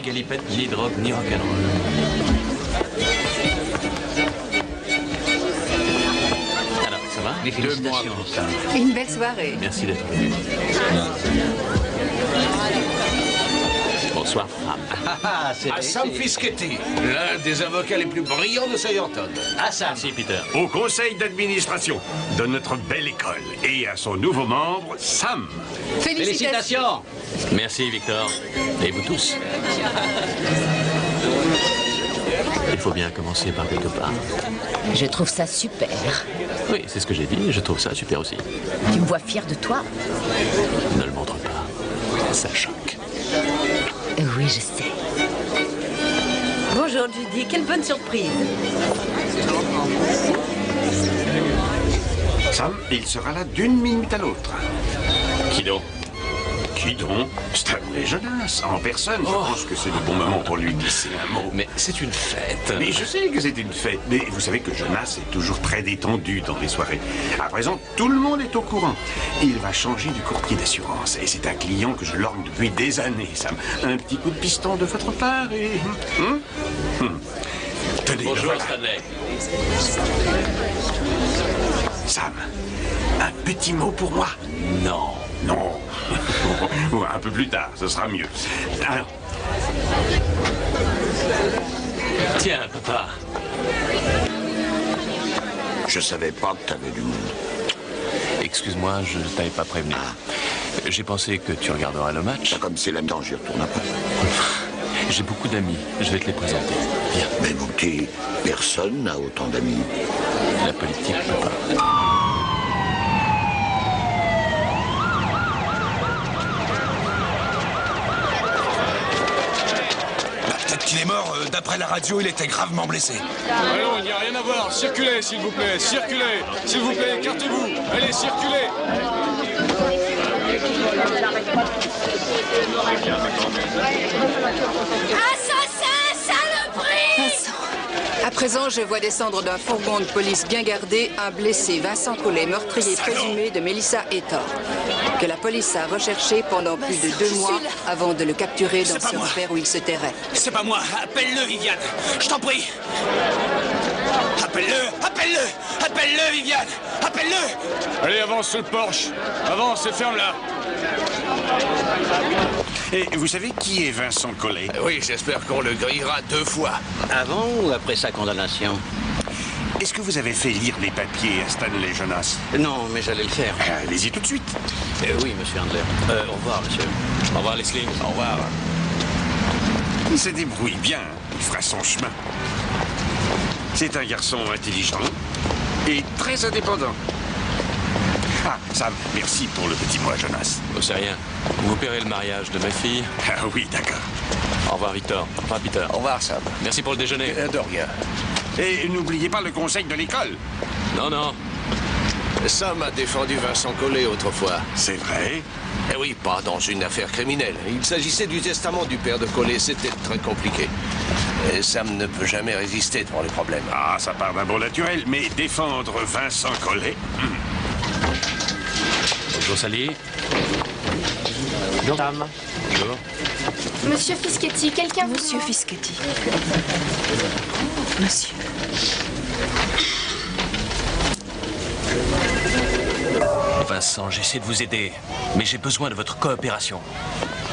galipette, ni drogue, ni rock'n'roll. Alors, ça va? Mes félicitations, Sam. Une belle soirée. Merci d'être venu. Bonsoir, femme. Ah, c'est Sam Fischetti, l'un des avocats les plus brillants de Southampton. Ah, Sam. Merci, Peter. Au conseil d'administration de notre belle école et à son nouveau membre, Sam. Félicitations. Merci, Victor. Et vous tous. Il faut bien commencer par quelque part. Je trouve ça super. Oui, c'est ce que j'ai dit. Je trouve ça super aussi. Tu me vois fier de toi? Ne le montre pas. Ça choque. Oui, je sais. Bonjour Judy, quelle bonne surprise. Sam, il sera là d'une minute à l'autre. Qui donc? Qui donc? Stanley Jonas, en personne. Je pense que c'est le bon moment pour lui glisser un mot. Mais c'est une fête. Mais je sais que c'est une fête, mais vous savez que Jonas est toujours très détendu dans les soirées. À présent, tout le monde est au courant. Il va changer du courtier d'assurance, et c'est un client que je lorgne depuis des années, Sam. Un petit coup de piston de votre part et... Tenez, Bonjour, voilà. Stanley. Sam, un petit mot pour moi? Non. Non. Un peu plus tard, ce sera mieux. Alors, Tiens, papa. Je savais pas que t'avais du monde. Excuse-moi, je t'avais pas prévenu. J'ai pensé que tu regarderais le match. Comme c'est là-dedans, j'y retourne après. J'ai beaucoup d'amis. Je vais te les présenter. Viens. Mais mon petit, personne n'a autant d'amis. La politique, papa. Peut-être qu'il est mort. D'après la radio, il était gravement blessé. Allons, il n'y a rien à voir. Circulez, s'il vous plaît. Circulez. S'il vous plaît, écartez-vous. Allez, circulez. Assassin, saloperie! Vincent. À présent, je vois descendre d'un fourgon de police bien gardé un blessé, Vincent Collet, meurtrier présumé de Melissa Etor, que la police a recherché pendant plus de 2 mois avant de le capturer dans ce repère où il se terrait. C'est pas moi. Appelle-le, Viviane. Je t'en prie. Appelle-le. Appelle-le. Appelle-le, Viviane. Appelle-le. Allez, avance sur le Porsche. Avance et ferme-la. et vous savez qui est Vincent Collet? Oui, j'espère qu'on le grillera 2 fois. Avant ou après sa condamnation? Est-ce que vous avez fait lire les papiers à Stanley Jonas? Non, mais j'allais le faire. Allez-y tout de suite. Oui, monsieur Handler. Au revoir, monsieur. Au revoir, Leslie. Au revoir. Il se débrouille bien. Il fera son chemin. C'est un garçon intelligent et très indépendant. Ah, Sam, merci pour le petit mot à Jonas. Oh, c'est rien. Vous paierez le mariage de ma fille. Ah oui, d'accord. Au revoir, Victor. Au revoir, Peter. Au revoir, Sam. Merci pour le déjeuner. De rien. Et n'oubliez pas le conseil de l'école. Non, non. Sam a défendu Vincent Collet autrefois. C'est vrai. Eh oui, pas dans une affaire criminelle. Il s'agissait du testament du père de Collet. C'était très compliqué. Et Sam ne peut jamais résister devant les problèmes. Ah, ça part d'un bon naturel, mais défendre Vincent Collet... Bonjour, Sally. Bonjour, Sam. Bonjour. Monsieur Fischetti, quelqu'un vous... Monsieur Fischetti. Monsieur. Vincent, j'essaie de vous aider, mais j'ai besoin de votre coopération.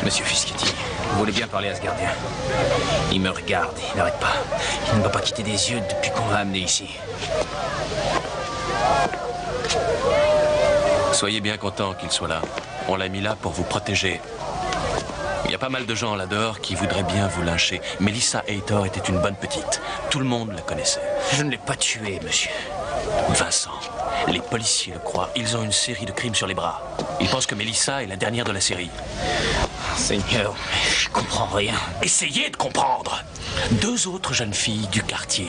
Monsieur Fischetti, vous voulez bien parler à ce gardien? Il me regarde, il n'arrête pas. Il ne m'a pas quitté des yeux depuis qu'on l'a amené ici. Soyez bien content qu'il soit là. On l'a mis là pour vous protéger. Il y a pas mal de gens là dehors qui voudraient bien vous lyncher. Melissa Etor était une bonne petite. Tout le monde la connaissait. Je ne l'ai pas tuée, monsieur. Vincent, les policiers le croient. Ils ont une série de crimes sur les bras. Ils pensent que Melissa est la dernière de la série. Seigneur, je comprends rien. Essayez de comprendre. 2 autres jeunes filles du quartier,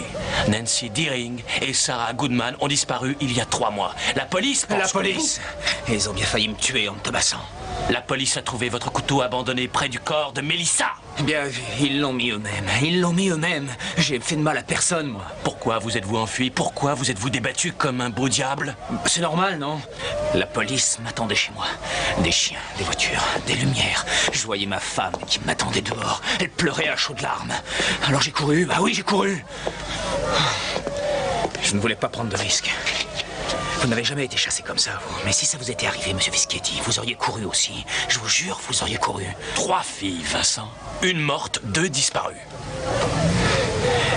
Nancy Deering et Sarah Goodman, ont disparu il y a 3 mois. La police pense... La police. Ils ont bien failli me tuer en me tabassant. La police a trouvé votre couteau abandonné près du corps de Melissa. Eh bien, ils l'ont mis eux-mêmes. Ils l'ont mis eux-mêmes. J'ai fait de mal à personne, moi. Pourquoi vous êtes-vous enfui? Pourquoi vous êtes-vous débattu comme un beau diable? C'est normal, non? La police m'attendait chez moi. Des chiens, des voitures, des lumières. Je voyais ma femme qui m'attendait dehors. Elle pleurait à chaudes larmes. Alors j'ai couru. Bah oui, j'ai couru. Je ne voulais pas prendre de risques. Vous n'avez jamais été chassé comme ça, vous. Mais si ça vous était arrivé, monsieur Fischetti, vous auriez couru aussi. Je vous jure, vous auriez couru. 3 filles, Vincent. Une morte, 2 disparues.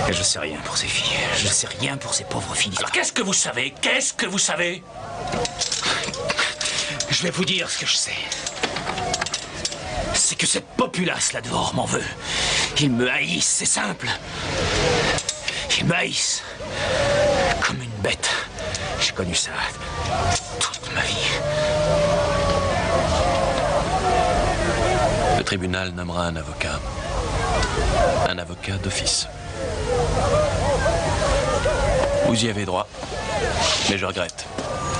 Et je sais rien pour ces filles. Je sais rien pour ces pauvres filles. Alors qu'est-ce que vous savez? Qu'est-ce que vous savez? Je vais vous dire ce que je sais. C'est que cette populace là dehors m'en veut. Ils me haïssent, c'est simple. Ils me haïssent. Comme une bête. J'ai connu ça toute ma vie. Le tribunal nommera un avocat. Un avocat d'office. Vous y avez droit. Mais je regrette.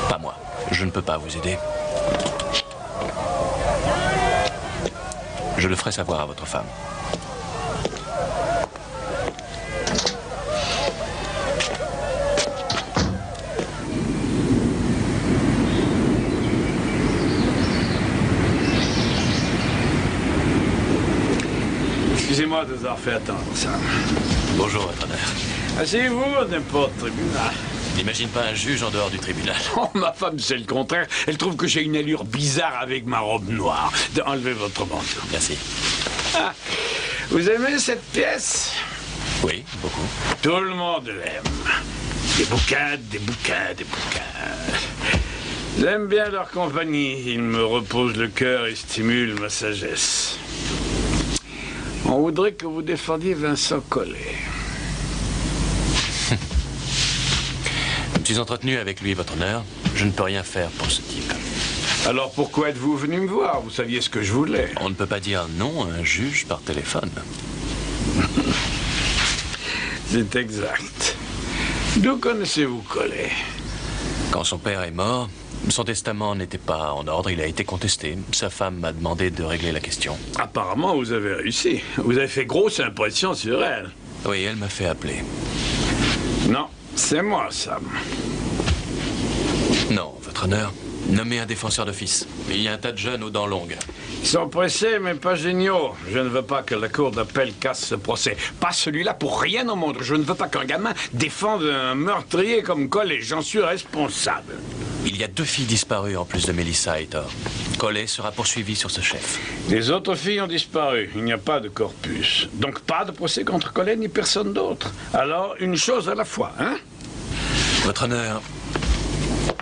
Pas moi. Je ne peux pas vous aider. Je le ferai savoir à votre femme. Excusez-moi de vous avoir fait attendre, Sam. Bonjour, votre honneur. Asseyez-vous à n'importe tribunal. N'imagine pas un juge en dehors du tribunal. Oh, ma femme, c'est le contraire. Elle trouve que j'ai une allure bizarre avec ma robe noire. Enlevez votre manteau. Merci. Ah, vous aimez cette pièce? Oui, beaucoup. Tout le monde l'aime. Des bouquins, des bouquins, des bouquins. J'aime bien leur compagnie. Ils me reposent le cœur et stimulent ma sagesse. On voudrait que vous défendiez Vincent Collet. Je suis entretenu avec lui, votre honneur. Je ne peux rien faire pour ce type. Alors pourquoi êtes-vous venu me voir? Vous saviez ce que je voulais. On ne peut pas dire non à un juge par téléphone. C'est exact. D'où connaissez-vous Collet? Quand son père est mort, son testament n'était pas en ordre, il a été contesté. Sa femme m'a demandé de régler la question. Apparemment, vous avez réussi. Vous avez fait grosse impression sur elle. Oui, elle m'a fait appeler. Non, c'est moi, Sam. Non, votre honneur. Nommez un défenseur d'office. Il y a un tas de jeunes aux dents longues. Ils sont pressés, mais pas géniaux. Je ne veux pas que la cour d'appel casse ce procès. Pas celui-là pour rien au monde. Je ne veux pas qu'un gamin défende un meurtrier comme Collet. J'en suis responsable. Il y a 2 filles disparues en plus de Melissa Heitor. Collet sera poursuivi sur ce chef. Les autres filles ont disparu. Il n'y a pas de corpus. Donc pas de procès contre Collet ni personne d'autre. Alors, une chose à la fois, hein? Votre honneur,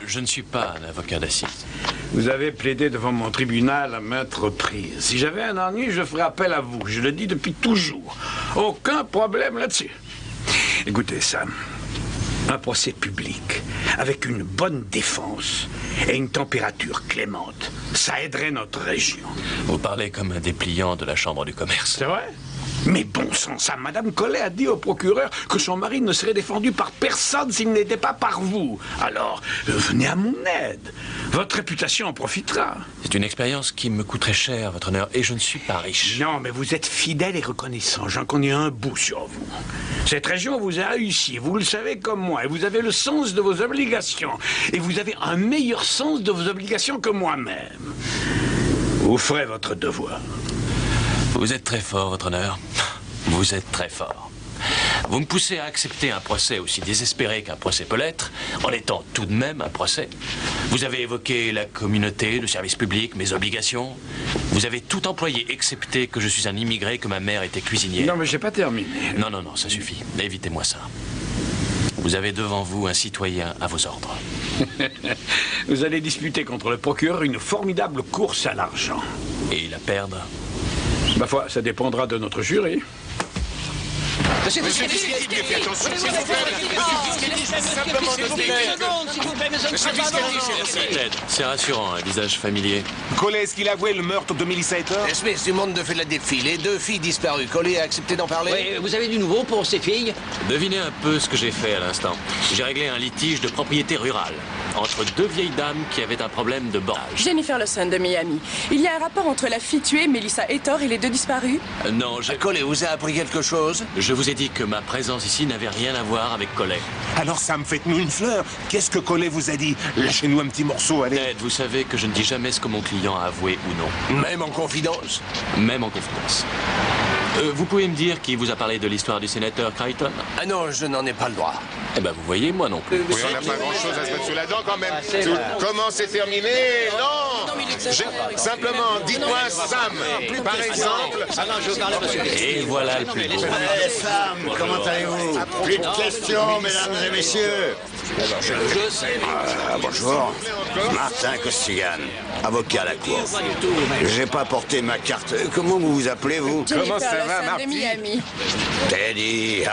je ne suis pas un avocat d'assises. Vous avez plaidé devant mon tribunal à maintes reprises. Si j'avais un ennui, je ferais appel à vous. Je le dis depuis toujours. Aucun problème là-dessus. Écoutez, Sam. Un procès public, avec une bonne défense et une température clémente, ça aiderait notre région. Vous parlez comme un dépliant de la Chambre du commerce. C'est vrai? Mais bon sang, ça, Madame Collet a dit au procureur que son mari ne serait défendu par personne s'il n'était pas par vous. Alors, venez à mon aide. Votre réputation en profitera. C'est une expérience qui me coûterait cher, votre honneur, et je ne suis pas riche. Non, mais vous êtes fidèle et reconnaissant. J'en connais un bout sur vous. Cette région vous a réussi, vous le savez comme moi, et vous avez le sens de vos obligations. Et vous avez un meilleur sens de vos obligations que moi-même. Vous ferez votre devoir. Vous êtes très fort, votre honneur. Vous êtes très fort. Vous me poussez à accepter un procès aussi désespéré qu'un procès peut l'être, en étant tout de même un procès. Vous avez évoqué la communauté, le service public, mes obligations. Vous avez tout employé, excepté que je suis un immigré, que ma mère était cuisinière. Non, mais j'ai pas terminé. Non, non, non, ça suffit. Évitez-moi ça. Vous avez devant vous un citoyen à vos ordres. Vous allez disputer contre le procureur une formidable course à l'argent. Et la perdre? Ma foi, ça dépendra de notre jury. Monsieur Fiscalti, faites attention, s'il vous plaît. Simplement deux secondes, s'il vous plaît, mes hommes Monsieur Fiscalti, c'est Ted, c'est rassurant, un visage familier. Collet, est-ce qu'il a avoué le meurtre de Melissa Etter? Smith du monde de Philadelphie, les 2 filles disparues. Collet a accepté d'en parler? Oui, vous avez du nouveau pour ces filles? Devinez un peu ce que j'ai fait à l'instant. J'ai réglé un litige de propriété rurale entre 2 vieilles dames qui avaient un problème de bornage. Jennifer Lawson de Miami. Il y a un rapport entre la fille tuée, Melissa Etter, et les 2 disparus? Non, Collet vous a appris quelque chose? Je vous ai dit que ma présence ici n'avait rien à voir avec Collet. Alors Sam, faites-nous une fleur. Qu'est-ce que Collet vous a dit? Lâchez-nous un petit morceau, allez. Ted, vous savez que je ne dis jamais ce que mon client a avoué ou non. Même en confidence? Même en confidence. Vous pouvez me dire qui vous a parlé de l'histoire du sénateur Crichton? Ah non, je n'en ai pas le droit. Eh ben, vous voyez, moi non plus. Oui, on n'a pas grand-chose à se mettre sous la dent quand même. Comment c'est terminé? Non, simplement, dites-moi Sam, par exemple. Ah non, je veux parler, monsieur. Et voilà le plus beau. Sam, comment allez-vous? Plus de questions, mesdames et messieurs. Je sais. Bonjour. Martin Costigan, avocat à la cour. J'ai pas porté ma carte. Comment vous vous appelez, vous? Comment ça va, Martin? De Miami. Teddy.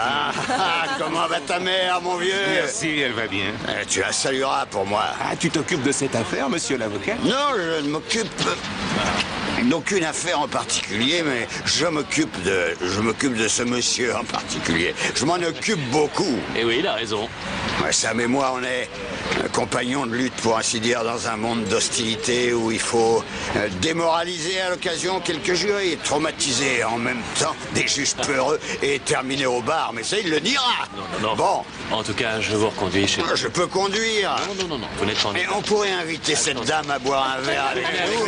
Comment va ta mère, mon vieux? Merci, elle va bien. Tu la salueras pour moi. Ah, tu t'occupes de cette affaire, monsieur l'avocat? Non, je ne m'occupe d'aucune affaire en particulier, mais je m'occupe de ce monsieur en particulier. Je m'en occupe beaucoup. Et oui, il a raison. Sam et moi, on est compagnons de lutte, pour ainsi dire, dans un monde d'hostilité où il faut démoraliser à l'occasion quelques jurés, traumatiser en même temps des juges peureux et terminer au bar. Mais ça, il le dira. Non. Bon. En tout cas, je vous reconduis chez vous. Je peux conduire. Non. Vous n'êtes pas en... Et on pourrait inviter cette dame à boire un verre avec nous.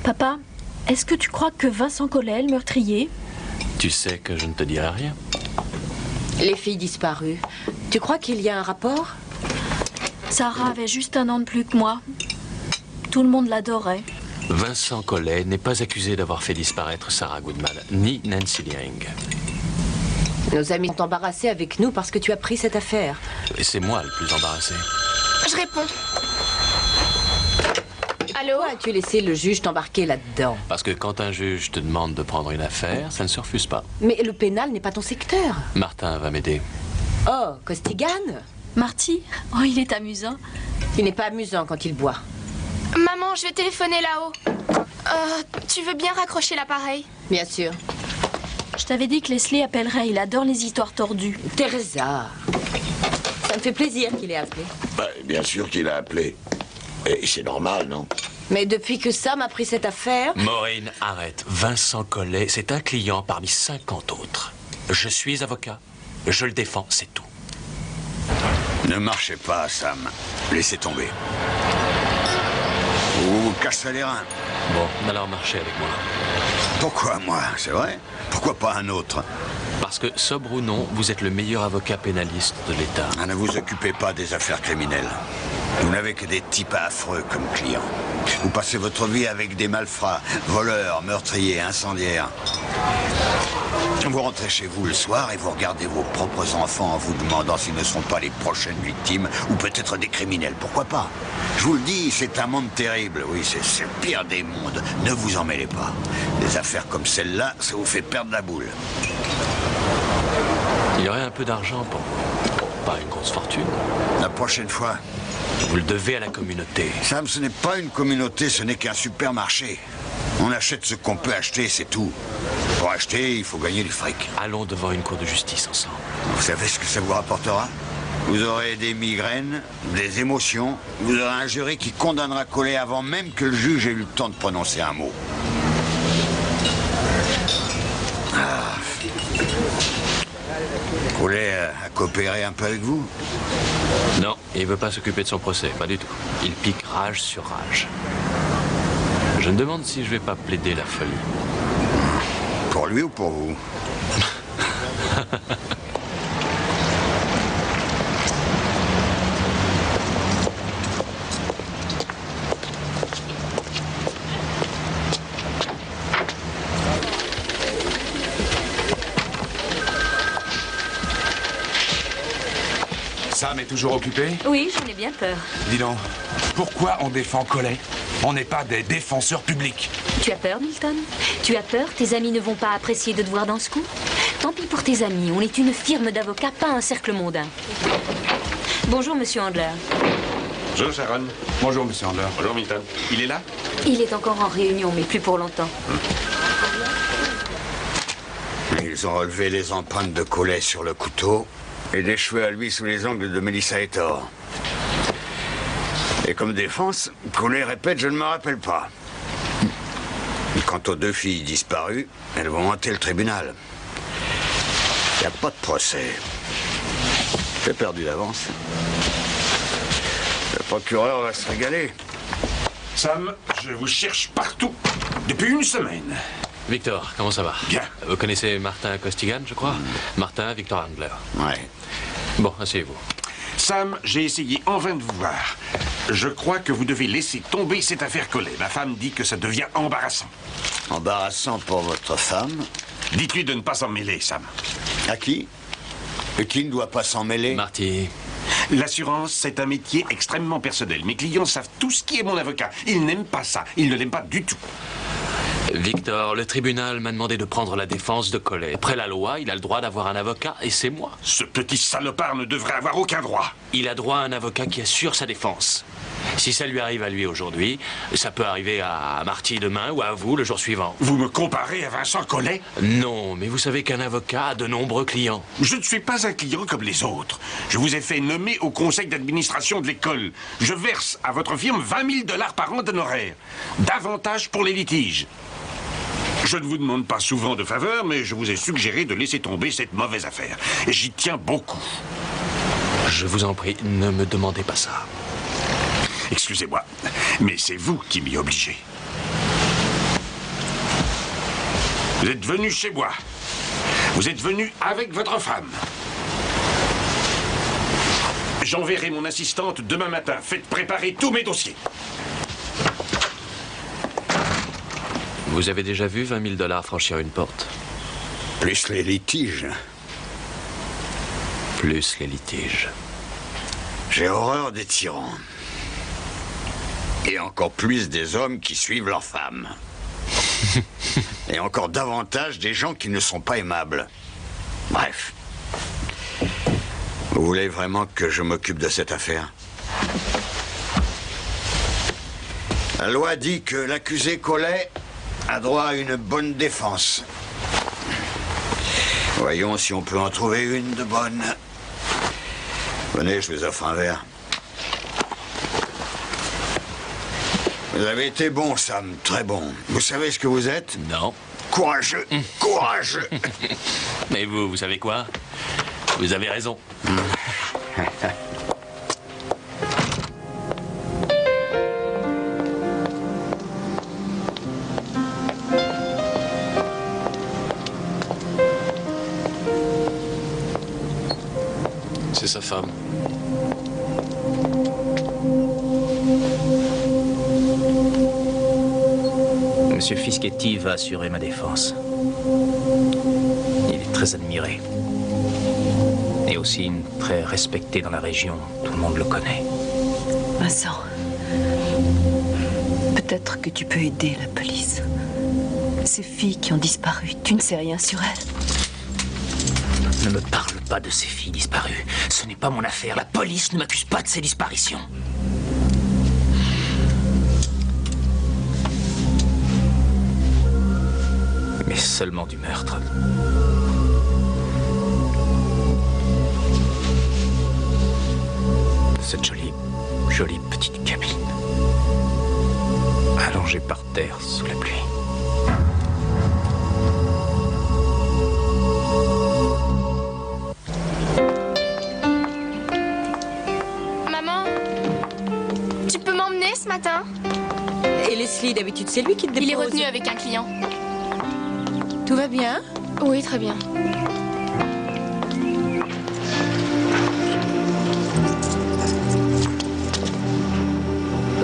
Papa, est-ce que tu crois que Vincent Collet est le meurtrier? Tu sais que je ne te dirai rien. Les filles disparues. Tu crois qu'il y a un rapport? Sarah avait juste 1 an de plus que moi. Tout le monde l'adorait. Vincent Collet n'est pas accusé d'avoir fait disparaître Sarah Goodman, ni Nancy Liang. Nos amis sont embarrassés avec nous parce que tu as pris cette affaire. Et c'est moi le plus embarrassé. Je réponds. Allô? Pourquoi as-tu laissé le juge t'embarquer là-dedans? Parce que quand un juge te demande de prendre une affaire, ça ne se refuse pas. Mais le pénal n'est pas ton secteur. Martin va m'aider. Oh, Costigan? Marty? Oh, il est amusant. Il n'est pas amusant quand il boit. Maman, je vais téléphoner là-haut. Tu veux bien raccrocher l'appareil? Bien sûr. Je t'avais dit que Leslie appellerait. Il adore les histoires tordues. Teresa. Ça me fait plaisir qu'il ait appelé. Bien sûr qu'il a appelé. Et c'est normal, non? Mais depuis que Sam a pris cette affaire... Maureen, arrête. Vincent Collet, c'est un client parmi 50 autres. Je suis avocat. Je le défends, c'est tout. Ne marchez pas, Sam. Laissez tomber. Vous vous cassez les reins. Bon, alors marchez avec moi. Pourquoi moi? C'est vrai? Pourquoi pas un autre? Parce que, sobre ou non, vous êtes le meilleur avocat pénaliste de l'État. Ne vous occupez pas des affaires criminelles. Vous n'avez que des types affreux comme clients. Vous passez votre vie avec des malfrats, voleurs, meurtriers, incendiaires. Vous rentrez chez vous le soir et vous regardez vos propres enfants en vous demandant s'ils ne sont pas les prochaines victimes ou peut-être des criminels. Pourquoi pas? Je vous le dis, c'est un monde terrible. Oui, c'est le pire des mondes. Ne vous en mêlez pas. Des affaires comme celle-là, ça vous fait perdre la boule. Il y aurait un peu d'argent pour vous. Pas une grosse fortune. La prochaine fois. Vous le devez à la communauté. Sam, ce n'est pas une communauté, ce n'est qu'un supermarché. On achète ce qu'on peut acheter, c'est tout. Pour acheter, il faut gagner du fric. Allons devant une cour de justice ensemble. Vous savez ce que ça vous rapportera? Vous aurez des migraines, des émotions. Vous aurez un jury qui condamnera Collet avant même que le juge ait eu le temps de prononcer un mot. Collet a coopéré un peu avec vous? Non, il veut pas s'occuper de son procès, pas du tout. Il pique rage sur rage. Je me demande si je vais pas plaider la folie. Pour lui ou pour vous? Sam est toujours occupé? Oui, j'en ai bien peur. Dis donc, pourquoi on défend Collet? On n'est pas des défenseurs publics. Tu as peur, Milton? Tu as peur? Tes amis ne vont pas apprécier de te voir dans ce coup? Tant pis pour tes amis, on est une firme d'avocats, pas un cercle mondain. Bonjour, monsieur Handler. Bonjour, Sharon. Bonjour, monsieur Handler. Bonjour, Milton. Il est là? Il est encore en réunion, mais plus pour longtemps. Ils ont relevé les empreintes de Collet sur le couteau et des cheveux à lui sous les ongles de Melissa Hector. Et comme défense, Collet répète « je ne me rappelle pas ». Quant aux 2 filles disparues, elles vont hanter le tribunal. Il n'y a pas de procès. J'ai perdu d'avance. Le procureur va se régaler. Sam, je vous cherche partout depuis une semaine. Victor, comment ça va? Bien. Vous connaissez Martin Costigan, je crois? Martin Victor Handler. Ouais. Bon, asseyez-vous. Sam, j'ai essayé en vain de vous voir. Je crois que vous devez laisser tomber cette affaire Collet. Ma femme dit que ça devient embarrassant. Embarrassant pour votre femme? Dites-lui de ne pas s'en mêler, Sam. À qui? Et qui ne doit pas s'en mêler? Marty. L'assurance, c'est un métier extrêmement personnel. Mes clients savent tout ce qui est mon avocat. Ils n'aiment pas ça. Ils ne l'aiment pas du tout. Victor, le tribunal m'a demandé de prendre la défense de Collet. Après la loi, il a le droit d'avoir un avocat, et c'est moi. Ce petit salopard ne devrait avoir aucun droit. Il a droit à un avocat qui assure sa défense. Si ça lui arrive à lui aujourd'hui, ça peut arriver à Marty demain ou à vous le jour suivant. Vous me comparez à Vincent Collet? Non, mais vous savez qu'un avocat a de nombreux clients. Je ne suis pas un client comme les autres. Je vous ai fait nommer au conseil d'administration de l'école. Je verse à votre firme 20 000 $ par an d'honoraires. Davantage pour les litiges. Je ne vous demande pas souvent de faveur, mais je vous ai suggéré de laisser tomber cette mauvaise affaire. Et j'y tiens beaucoup. Je vous en prie, ne me demandez pas ça. Excusez-moi, mais c'est vous qui m'y obligez. Vous êtes venu chez moi. Vous êtes venu avec votre femme. J'enverrai mon assistante demain matin. Faites préparer tous mes dossiers. Vous avez déjà vu 20 000 $ franchir une porte? Plus les litiges. Plus les litiges. J'ai horreur des tyrans. Et encore plus des hommes qui suivent leurs femmes. Et encore davantage des gens qui ne sont pas aimables. Bref. Vous voulez vraiment que je m'occupe de cette affaire? La loi dit que l'accusé Collet a droit à une bonne défense. Voyons si on peut en trouver une de bonne. Venez, je vous offre un verre. Vous avez été bon, Sam, très bon. Vous savez ce que vous êtes? Non. Courageux, courageux. Mais vous savez quoi? Vous avez raison. C'est sa femme. Monsieur Fischetti va assurer ma défense. Il est très admiré. Et aussi très respecté dans la région. Tout le monde le connaît. Vincent, peut-être que tu peux aider la police. Ces filles qui ont disparu, tu ne sais rien sur elles. Ne me parle pas de ces filles disparues. Ce n'est pas mon affaire. La police ne m'accuse pas de ces disparitions. Mais seulement du meurtre. Cette jolie petite cabine. Allongée par terre sous la pluie. Maman, tu peux m'emmener ce matin? Et Leslie, d'habitude, c'est lui qui te dépose. Il est retenu avec un client. Tout va bien? Oui, très bien.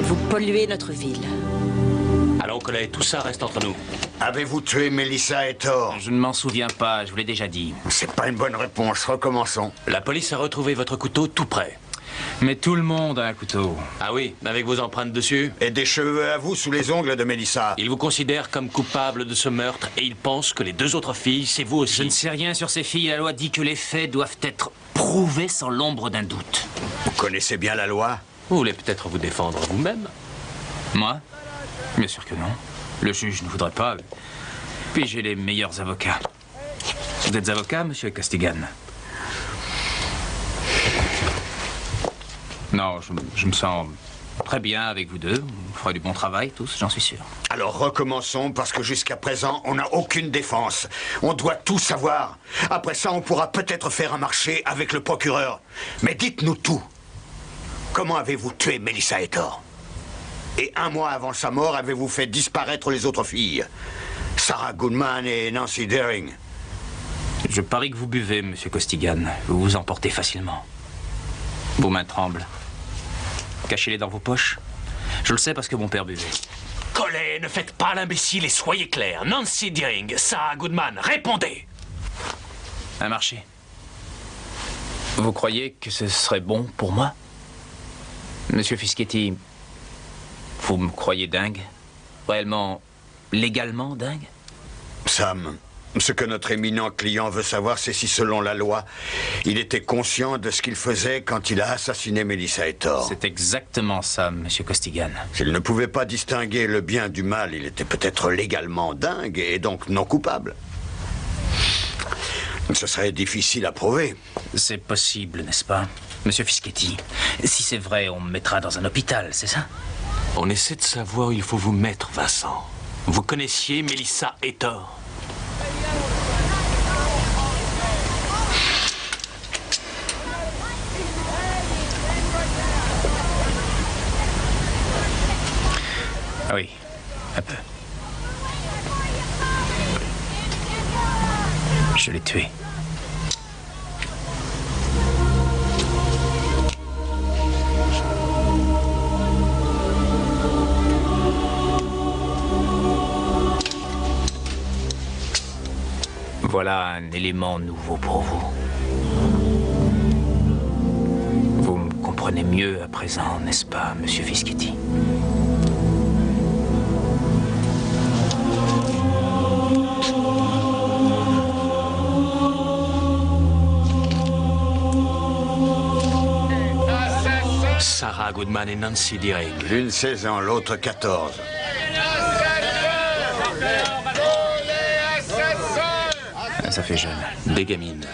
Vous polluez notre ville. Allons, Collet, tout ça reste entre nous. Avez-vous tué Melissa Hector? Je ne m'en souviens pas, je vous l'ai déjà dit. C'est pas une bonne réponse, recommençons. La police a retrouvé votre couteau tout près. Mais tout le monde a un couteau. Ah oui, avec vos empreintes dessus. Et des cheveux à vous sous les ongles de Mélissa. Il vous considère comme coupable de ce meurtre et il pense que les 2 autres filles, c'est vous aussi. Je ne sais rien sur ces filles. La loi dit que les faits doivent être prouvés sans l'ombre d'un doute. Vous connaissez bien la loi? Vous voulez peut-être vous défendre vous-même? Moi? Bien sûr que non. Le juge ne voudrait pas. Puis j'ai les meilleurs avocats. Vous êtes avocat, monsieur Costigan? Non, je me sens très bien avec vous deux. Vous ferez du bon travail, tous, j'en suis sûr. Alors recommençons, parce que jusqu'à présent, on n'a aucune défense. On doit tout savoir. Après ça, on pourra peut-être faire un marché avec le procureur. Mais dites-nous tout. Comment avez-vous tué Mélissa Hétor? Et 1 mois avant sa mort, avez-vous fait disparaître les autres filles? Sarah Goodman et Nancy Deering. Je parie que vous buvez, monsieur Costigan. Vous vous emportez facilement. Vos mains tremblent. Cachez-les dans vos poches. Je le sais parce que mon père buvait. Collet, ne faites pas l'imbécile et soyez clair. Nancy Deering, Sarah Goodman, répondez. Un marché. Vous croyez que ce serait bon pour moi? Monsieur Fischetti, vous me croyez dingue? Réellement, légalement dingue? Sam, ce que notre éminent client veut savoir, c'est si, selon la loi, il était conscient de ce qu'il faisait quand il a assassiné Mélissa Hétor. C'est exactement ça, monsieur Costigan. S'il ne pouvait pas distinguer le bien du mal, il était peut-être légalement dingue et donc non coupable. Ce serait difficile à prouver. C'est possible, n'est-ce pas, monsieur Fischetti? Si c'est vrai, on me mettra dans un hôpital, c'est ça? On essaie de savoir où il faut vous mettre, Vincent. Vous connaissiez Mélissa Hétor? Oui, un peu. Je l'ai tué. Voilà un élément nouveau pour vous. Vous me comprenez mieux à présent, n'est-ce pas, monsieur Fischetti? Sarah Goodman et Nancy Deering. L'une 16 ans, l'autre 14. Ça fait jeune. Des gamines.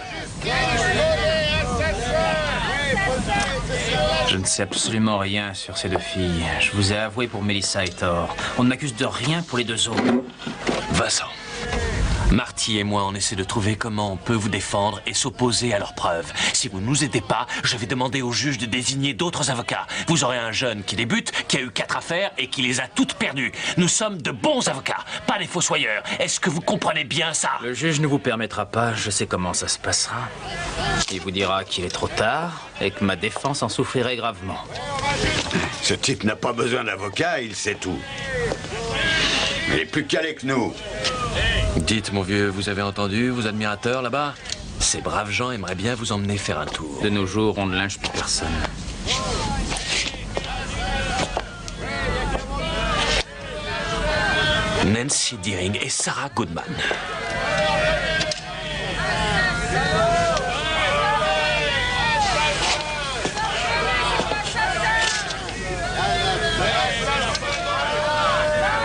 Je ne sais absolument rien sur ces 2 filles. Je vous ai avoué pour Mélissa Hétor. On ne m'accuse de rien pour les 2 autres. Vincent, Marty et moi, on essaie de trouver comment on peut vous défendre et s'opposer à leurs preuves. Si vous ne nous aidez pas, je vais demander au juge de désigner d'autres avocats. Vous aurez un jeune qui débute, qui a eu 4 affaires et qui les a toutes perdues. Nous sommes de bons avocats, pas des fossoyeurs. Est-ce que vous comprenez bien ça? Le juge ne vous permettra pas, je sais comment ça se passera. Il vous dira qu'il est trop tard et que ma défense en souffrirait gravement. Ce type n'a pas besoin d'avocat, il sait tout. Il est plus calé que nous. Dites, mon vieux, vous avez entendu, vos admirateurs là-bas? Ces braves gens aimeraient bien vous emmener faire un tour. De nos jours, on ne lynche plus personne. Nancy Deering et Sarah Goodman.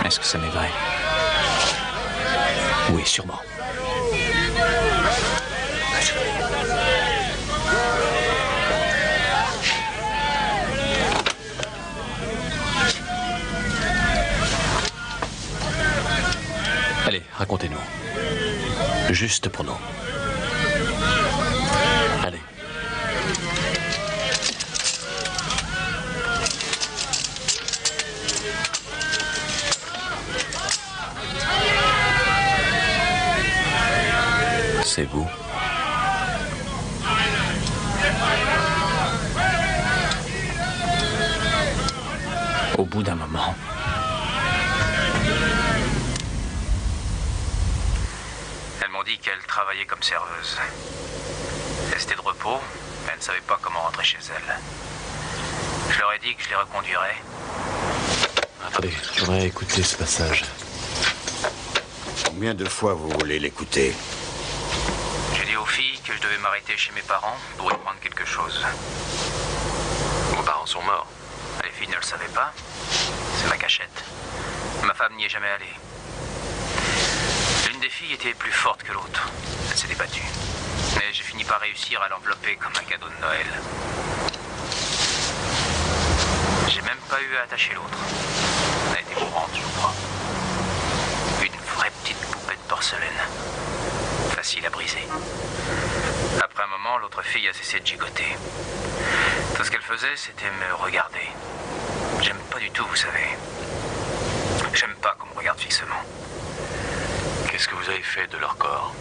Est-ce que ça m'est vrai? Oui, sûrement. Allez, racontez-nous. Juste pour nous. Allez. C'est vous. Au bout d'un moment, elles m'ont dit qu'elles travaillaient comme serveuses. Elles étaient de repos, elles ne savaient pas comment rentrer chez elles. Je leur ai dit que je les reconduirais. Attendez, je voudrais écouter ce passage. Combien de fois vous voulez l'écouter? J'ai dit aux filles que je devais m'arrêter chez mes parents pour y prendre quelque chose. Vos parents sont morts. Les filles ne le savaient pas. C'est ma cachette. Ma femme n'y est jamais allée. L'une des filles était plus forte que l'autre. Elle s'est débattue. Mais j'ai fini par réussir à l'envelopper comme un cadeau de Noël. J'ai même pas eu à attacher l'autre. Elle était mourante, je crois. Une vraie petite poupée de porcelaine. Facile à briser. Après un moment, l'autre fille a cessé de gigoter. Tout ce qu'elle faisait, c'était me regarder. J'aime pas du tout, vous savez. J'aime pas qu'on me regarde fixement. Qu'est-ce que vous avez fait de leur corps?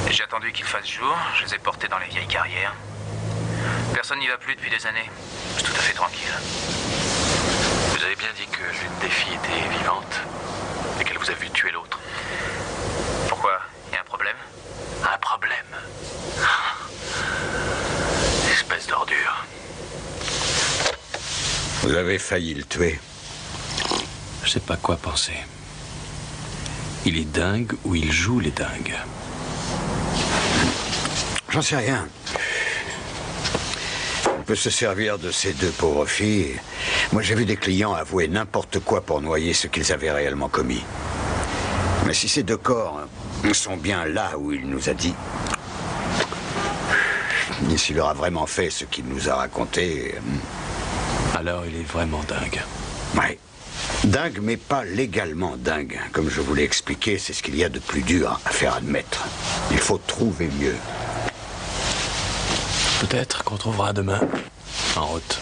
J'ai attendu qu'il fasse jour, je les ai portés dans les vieilles carrières. Personne n'y va plus depuis des années. Je suis tout à fait tranquille. Vous avez bien dit que l'une des filles était vivante et qu'elle vous a vu tuer l'autre. Pourquoi? Il y a un problème? Un problème? Espèce d'ordure. Vous avez failli le tuer. Je sais pas quoi penser. Il est dingue ou il joue les dingues? J'en sais rien. On peut se servir de ces deux pauvres filles. Moi, j'ai vu des clients avouer n'importe quoi pour noyer ce qu'ils avaient réellement commis. Mais si ces deux corps sont bien là où il nous a dit, et s'il aura vraiment fait ce qu'il nous a raconté... Alors il est vraiment dingue. Ouais. Dingue, mais pas légalement dingue. Comme je vous l'ai expliqué, c'est ce qu'il y a de plus dur à faire admettre. Il faut trouver mieux. Peut-être qu'on trouvera demain, en route.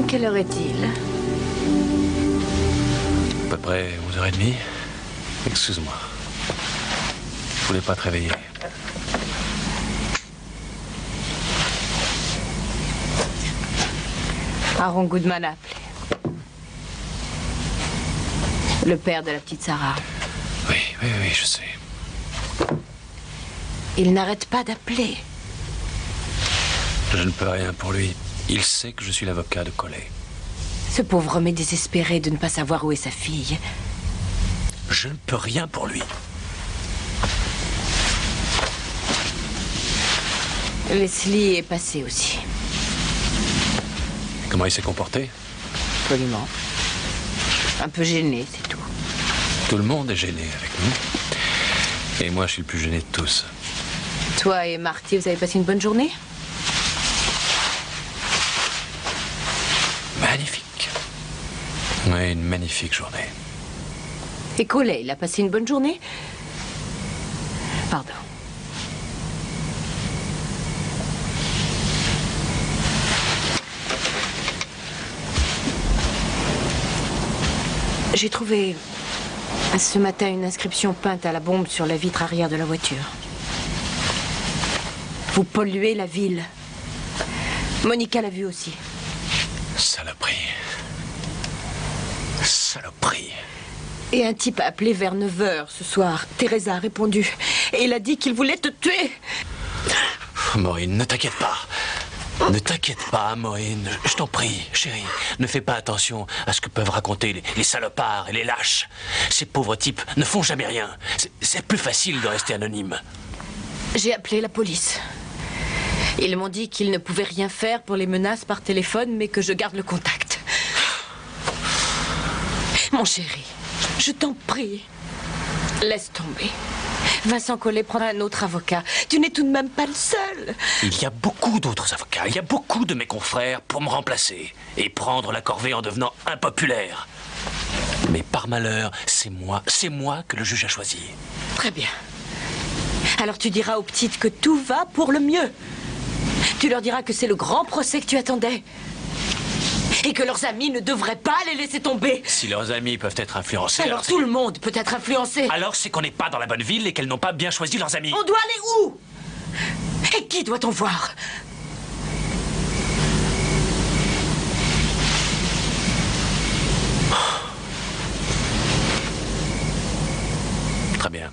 Quelle heure est-il? À peu près 11h30. Excuse-moi. Je voulais pas te réveiller. Aaron Goodman a appelé. Le père de la petite Sarah. Oui, je sais. Il n'arrête pas d'appeler. Je ne peux rien pour lui. Il sait que je suis l'avocat de Collet. Ce pauvre homme est désespéré de ne pas savoir où est sa fille. Je ne peux rien pour lui. Leslie est passée aussi. Comment il s'est comporté? Poliment. Un peu gêné, c'est tout. Tout le monde est gêné avec nous. Et moi, je suis le plus gêné de tous. Toi et Marty, vous avez passé une bonne journée? Magnifique. Oui, une magnifique journée. Et Collet, il a passé une bonne journée? Pardon. J'ai trouvé ce matin une inscription peinte à la bombe sur la vitre arrière de la voiture. Vous polluez la ville. Monica l'a vu aussi. Saloperie. Saloperie. Et un type a appelé vers 9h ce soir. Teresa a répondu. Et il a dit qu'il voulait te tuer. Maureen, ne t'inquiète pas. Ne t'inquiète pas, Moïne. Je t'en prie, chérie. Ne fais pas attention à ce que peuvent raconter les salopards et les lâches. Ces pauvres types ne font jamais rien. C'est plus facile de rester anonyme. J'ai appelé la police. Ils m'ont dit qu'ils ne pouvaient rien faire pour les menaces par téléphone, mais que je garde le contact. Mon chéri, je t'en prie, laisse tomber. Vincent Collet prendra un autre avocat. Tu n'es tout de même pas le seul. Il y a beaucoup d'autres avocats. Il y a beaucoup de mes confrères pour me remplacer et prendre la corvée en devenant impopulaire. Mais par malheur, c'est moi que le juge a choisi. Très bien. Alors tu diras aux petites que tout va pour le mieux. Tu leur diras que c'est le grand procès que tu attendais. Et que leurs amis ne devraient pas les laisser tomber. Si leurs amis peuvent être influencés... Alors tout le monde peut être influencé. Alors c'est qu'on n'est pas dans la bonne ville et qu'elles n'ont pas bien choisi leurs amis. On doit aller où? Et qui doit-on voir? Très bien.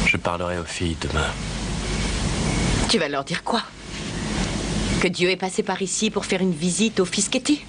Je parlerai aux filles demain. Tu vas leur dire quoi? Que Dieu est passé par ici pour faire une visite au Fischetti?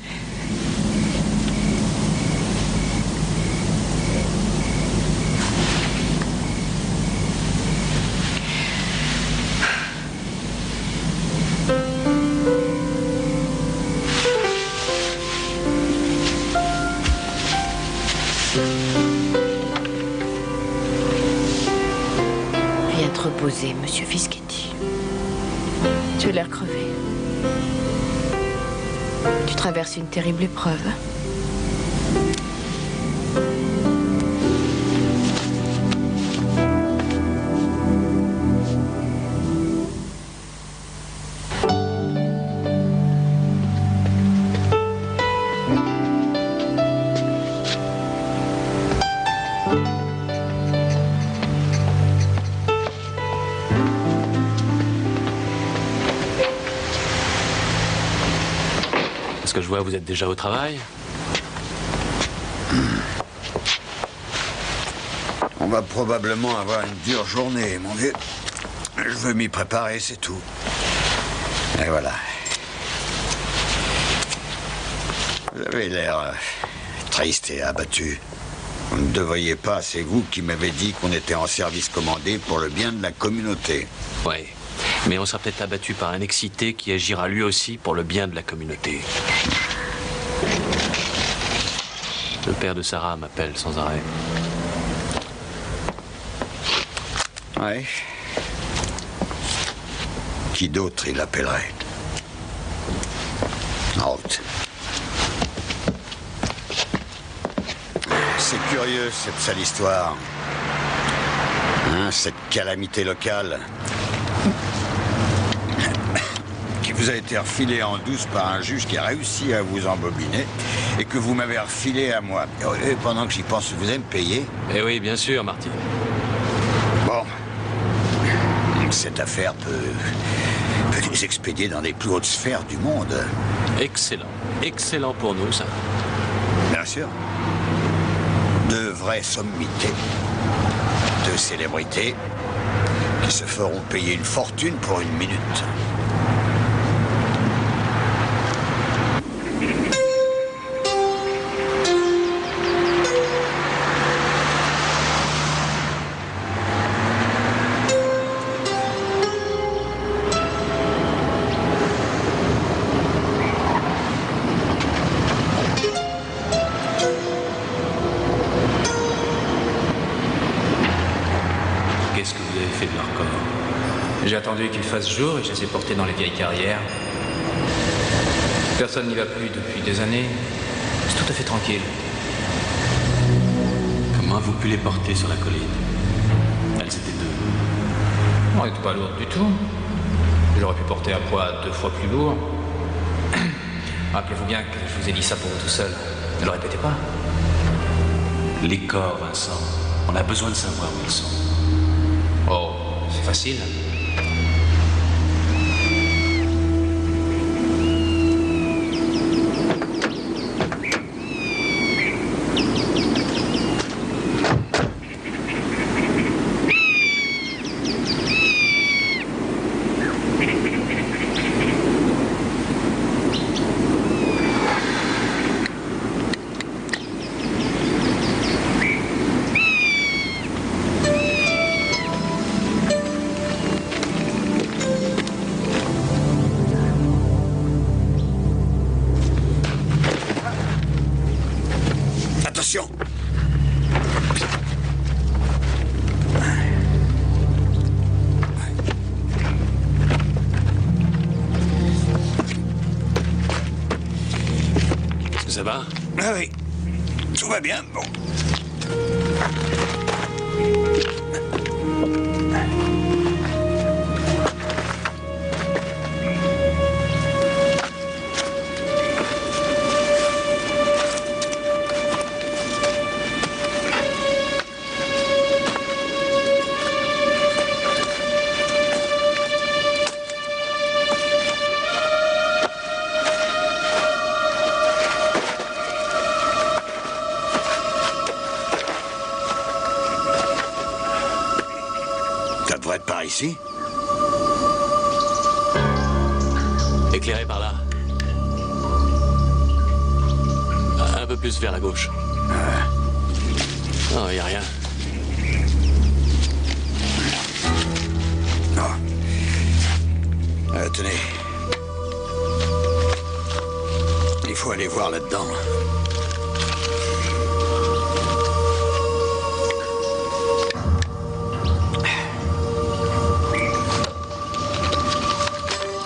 Viens te reposer, monsieur Fischetti. Tu as l'air crevé. Tu traverses une terrible épreuve. Que je vois, vous êtes déjà au travail. On va probablement avoir une dure journée, mon vieux. Je veux m'y préparer, c'est tout. Et voilà. Vous avez l'air triste et abattu. Vous ne devriez pas, c'est vous qui m'avez dit qu'on était en service commandé pour le bien de la communauté. Oui. Mais on sera peut-être abattu par un excité qui agira lui aussi pour le bien de la communauté. Le père de Sarah m'appelle sans arrêt. Oui. Qui d'autre il appellerait? En route. C'est curieux, cette sale histoire. Hein, cette calamité locale. Qui vous a été refilé en douce par un juge qui a réussi à vous embobiner et que vous m'avez refilé à moi. Et pendant que j'y pense, vous allez me payer? Eh oui, bien sûr, Marty. Bon. Cette affaire peut nous expédier dans les plus hautes sphères du monde. Excellent. Excellent pour nous, ça. Bien sûr. De vraies sommités. De célébrités qui se feront payer une fortune pour une minute. J'ai attendu qu'il fasse jour et je les ai portés dans les vieilles carrières. Personne n'y va plus depuis des années. C'est tout à fait tranquille. Comment avez-vous pu les porter sur la colline? Elles étaient deux. On n'était pas lourdes du tout. J'aurais pu porter un poids 2 fois plus lourd. Rappelez-vous bien que je vous ai dit ça pour vous tout seul. Ne le répétez pas. Les corps, Vincent. On a besoin de savoir où ils sont. Oh, c'est facile. Ça va? Ah oui. Tout va bien, bon. Ça devrait être par ici. Éclairé par là. Un peu plus vers la gauche. Non, il n'y a rien. Tenez. Il faut aller voir là-dedans.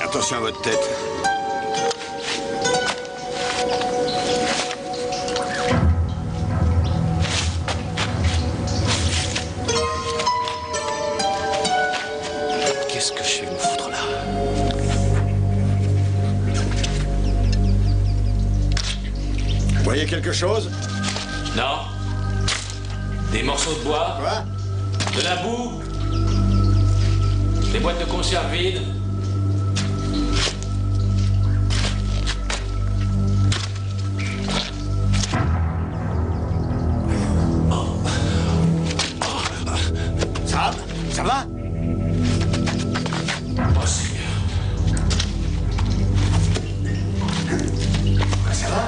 Attention à votre tête. Qu'est-ce que je suis venu foutre là? Vous voyez quelque chose? Non. Des morceaux de bois. Quoi? De la boue. Des boîtes de conserve vides. Ça va? Oh, Seigneur. Ça va?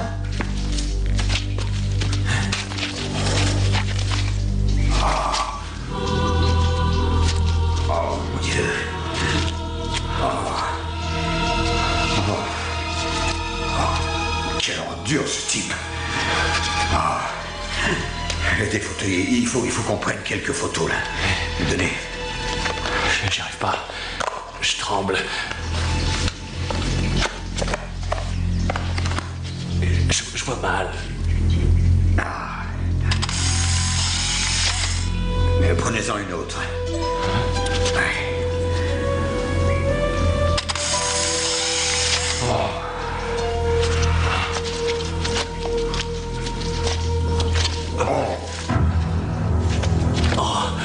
Oh, mon Dieu. Quelle ordure, ce type. Des photos, il faut qu'on prenne quelques photos, là. Donnez. J'y arrive pas. Je tremble. Je vois mal. Mais prenez-en une autre.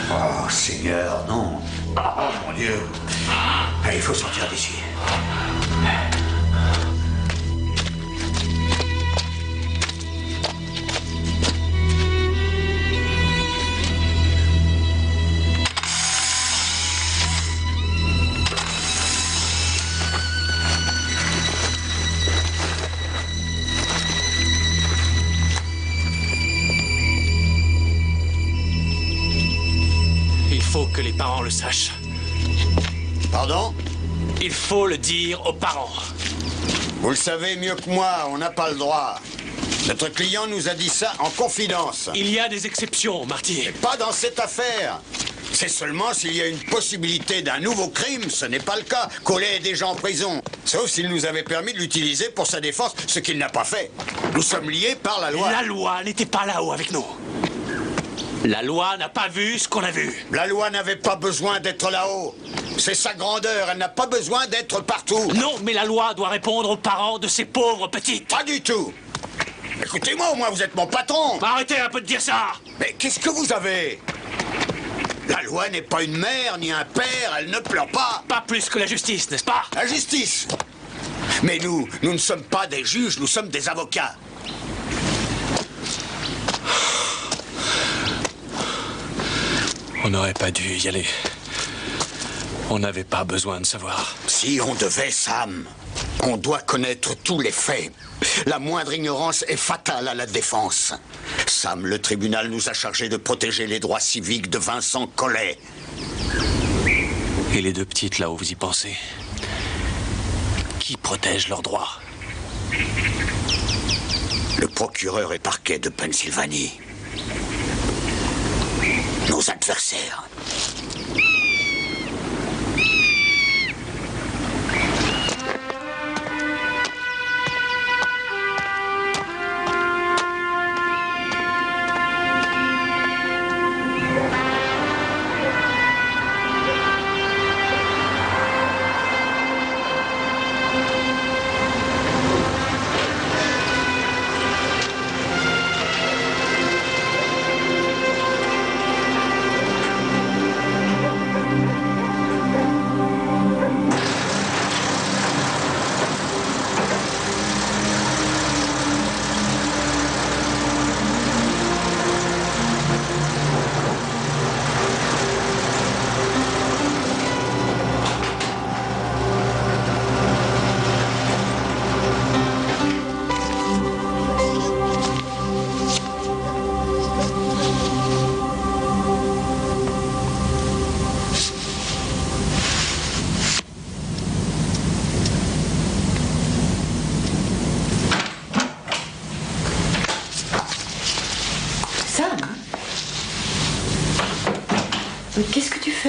Oh, Seigneur, non. Oh, mon Dieu. Il faut sortir d'ici. Il faut que les parents le sachent. Pardon? Il faut le dire aux parents. Vous le savez mieux que moi, on n'a pas le droit. Notre client nous a dit ça en confidence. Il y a des exceptions, Marty. Mais pas dans cette affaire. C'est seulement s'il y a une possibilité d'un nouveau crime, ce n'est pas le cas. Collet est déjà en prison. Sauf s'il nous avait permis de l'utiliser pour sa défense, ce qu'il n'a pas fait. Nous sommes liés par la loi. La loi n'était pas là-haut avec nous. La loi n'a pas vu ce qu'on a vu. La loi n'avait pas besoin d'être là-haut. C'est sa grandeur, elle n'a pas besoin d'être partout. Non, mais la loi doit répondre aux parents de ces pauvres petites. Pas du tout. Écoutez-moi, au moins vous êtes mon patron. Arrêtez un peu de dire ça. Mais qu'est-ce que vous avez? La loi n'est pas une mère ni un père, elle ne pleure pas. Pas plus que la justice, n'est-ce pas? La justice. Mais nous ne sommes pas des juges, nous sommes des avocats. On n'aurait pas dû y aller. On n'avait pas besoin de savoir. Si on devait, Sam, on doit connaître tous les faits. La moindre ignorance est fatale à la défense. Sam, le tribunal nous a chargés de protéger les droits civiques de Vincent Collet. Et les deux petites, là où vous y pensez? Qui protège leurs droits? Le procureur et parquet de Pennsylvanie. Nos adversaires.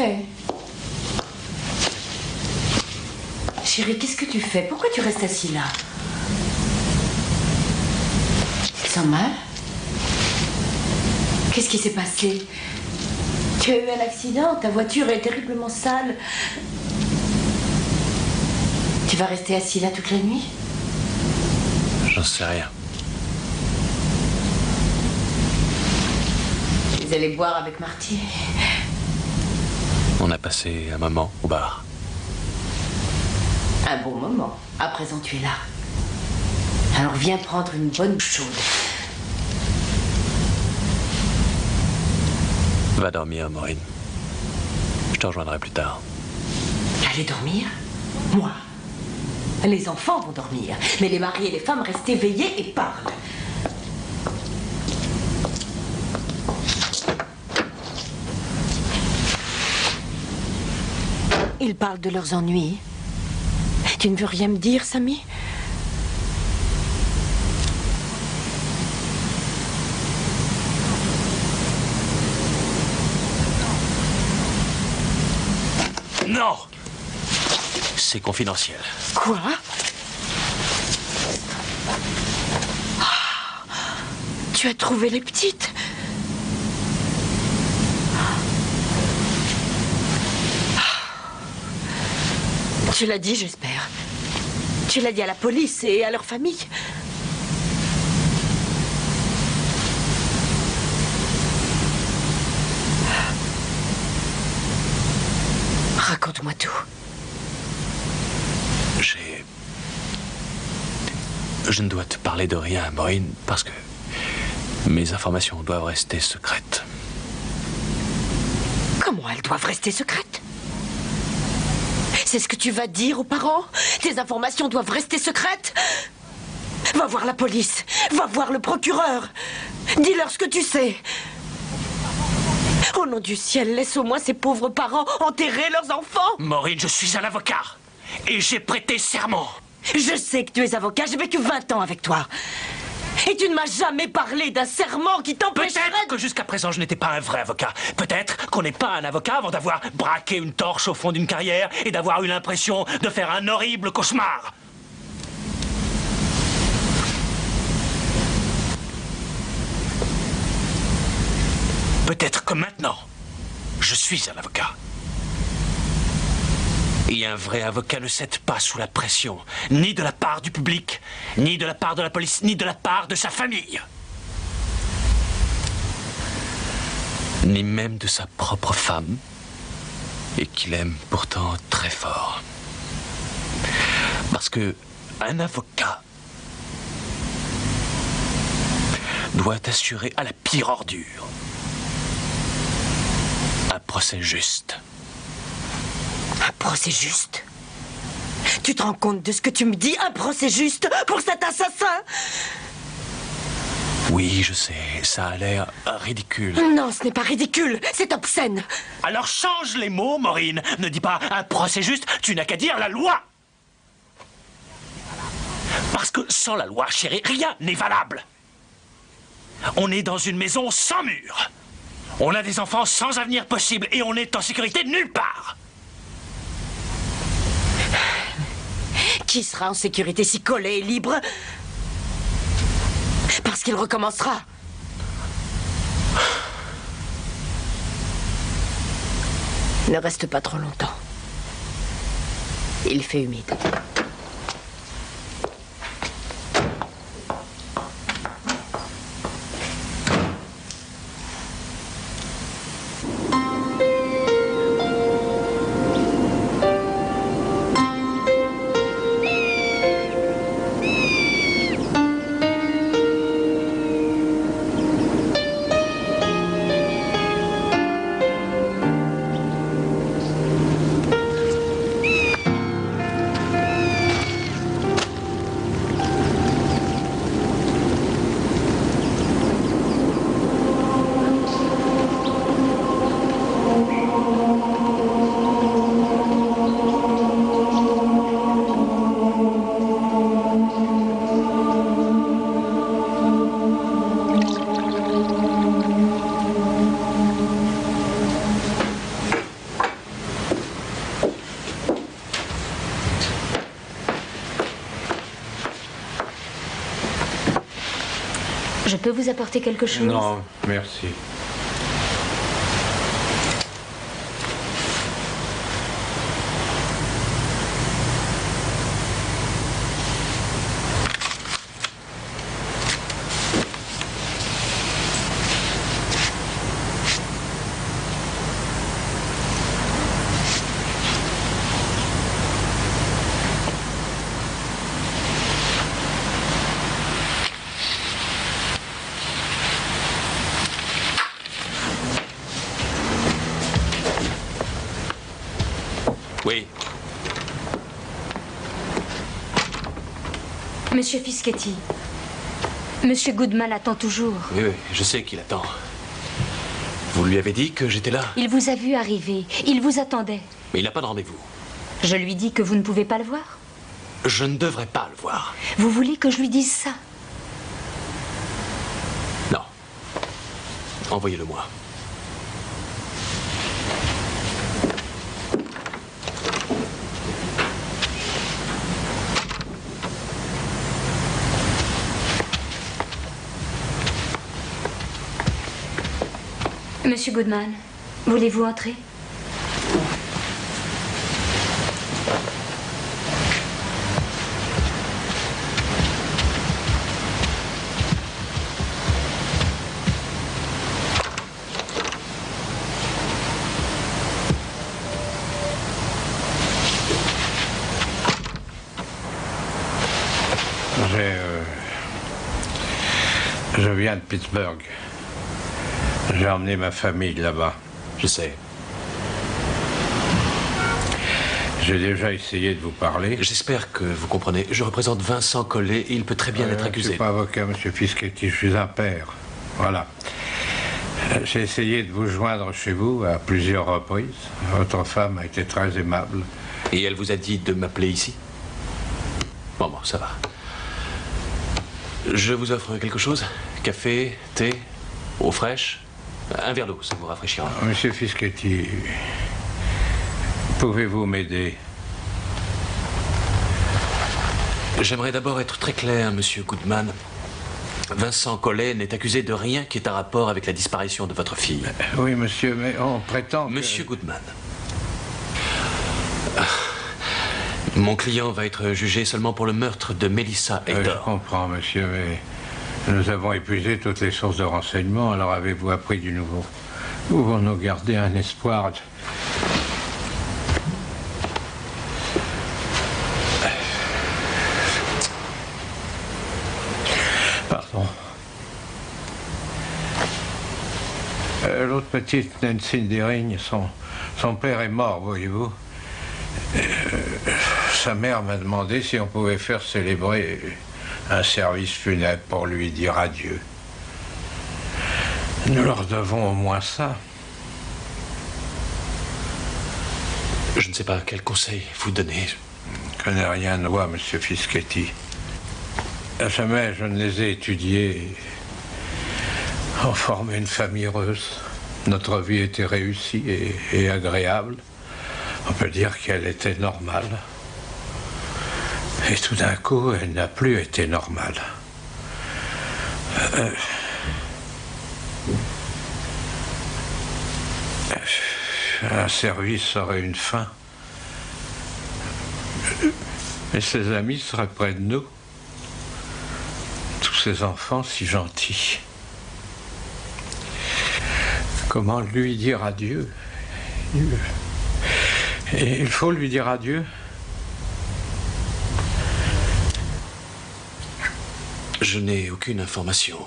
Hé Chérie, qu'est-ce que tu fais? Pourquoi tu restes assis là? Tu te sens mal? Qu'est-ce qui s'est passé? Tu as eu un accident, ta voiture est terriblement sale. Tu vas rester assis là toute la nuit? J'en sais rien. Vous allez boire avec Marty. On a passé un moment au bar. Un bon moment. À présent, tu es là. Alors viens prendre une bonne chaude. Va dormir, Maureen. Je te rejoindrai plus tard. Allez dormir? Moi? Les enfants vont dormir, mais les maris et les femmes restent éveillés et parlent. Ils parlent de leurs ennuis. Tu ne veux rien me dire, Samy? Non! C'est confidentiel. Quoi? Tu as trouvé les petites? Tu l'as dit, j'espère. Tu l'as dit à la police et à leur famille. Raconte-moi tout. Je ne dois te parler de rien, Maureen, parce que mes informations doivent rester secrètes. Comment elles doivent rester secrètes? C'est ce que tu vas dire aux parents? Tes informations doivent rester secrètes? Va voir la police. Va voir le procureur. Dis-leur ce que tu sais. Au nom du ciel, laisse au moins ces pauvres parents enterrer leurs enfants. Maureen, je suis un avocat. Et j'ai prêté serment. Je sais que tu es avocat. J'ai vécu 20 ans avec toi. Et tu ne m'as jamais parlé d'un serment qui t'empêcherait... Peut-être que jusqu'à présent, je n'étais pas un vrai avocat. Peut-être qu'on n'est pas un avocat avant d'avoir braqué une torche au fond d'une carrière et d'avoir eu l'impression de faire un horrible cauchemar. Peut-être que maintenant, je suis un avocat. Et un vrai avocat ne cède pas sous la pression, ni de la part du public, ni de la part de la police, ni de la part de sa famille. Ni même de sa propre femme, et qu'il aime pourtant très fort. Parce que un avocat doit assurer à la pire ordure un procès juste. Un procès juste? Tu te rends compte de ce que tu me dis? Un procès juste pour cet assassin? Oui, je sais, ça a l'air ridicule. Non, ce n'est pas ridicule, c'est obscène. Alors change les mots, Maureen. Ne dis pas un procès juste, tu n'as qu'à dire la loi. Parce que sans la loi, chérie, rien n'est valable. On est dans une maison sans mur. On a des enfants sans avenir possible et on est en sécurité nulle part. Qui sera en sécurité si Collet est libre? Parce qu'il recommencera. Ne reste pas trop longtemps. Il fait humide. Je peux vous apporter quelque chose? Non, merci. Oui. Monsieur Fischetti, Monsieur Goodman attend toujours. Oui, oui, je sais qu'il attend. Vous lui avez dit que j'étais là? Il vous a vu arriver. Il vous attendait. Mais il n'a pas de rendez-vous. Je lui dis que vous ne pouvez pas le voir. Je ne devrais pas le voir. Vous voulez que je lui dise ça? Non. Envoyez-le moi. Monsieur Goodman, voulez-vous entrer? Je viens de Pittsburgh. J'ai emmené ma famille là-bas. Je sais. J'ai déjà essayé de vous parler. J'espère que vous comprenez. Je représente Vincent Collet et il peut très bien être accusé. Je ne suis pas avocat, monsieur Fischetti, je suis un père. Voilà. J'ai essayé de vous joindre chez vous à plusieurs reprises. Votre femme a été très aimable. Et elle vous a dit de m'appeler ici? Bon, ça va. Je vous offre quelque chose? Café, thé, eau fraîche? Un verre d'eau, ça vous rafraîchira. Monsieur Fischetti, pouvez-vous m'aider? J'aimerais d'abord être très clair, monsieur Goodman. Vincent Collet n'est accusé de rien qui ait un rapport avec la disparition de votre fille. Oui, monsieur, mais on prétend que... Monsieur Goodman, mon client va être jugé seulement pour le meurtre de Melissa Heitor. Je comprends, monsieur, mais nous avons épuisé toutes les sources de renseignements, alors avez-vous appris du nouveau? Pouvons-nous garder un espoir de... Pardon. L'autre petite, Nancy Deering, son père est mort, voyez-vous. Sa mère m'a demandé si on pouvait faire célébrer un service funèbre pour lui dire adieu. Nous leur devons au moins ça. Je ne sais pas quel conseil vous donner. Je ne connais rien de loi, monsieur Fischetti. Jamais je ne les ai étudiés. On formait une famille heureuse. Notre vie était réussie et agréable. On peut dire qu'elle était normale. Et tout d'un coup, elle n'a plus été normale. Un service aurait une fin. Et ses amis seraient près de nous. Tous ces enfants si gentils. Comment lui dire adieu? Et il faut lui dire adieu. Je n'ai aucune information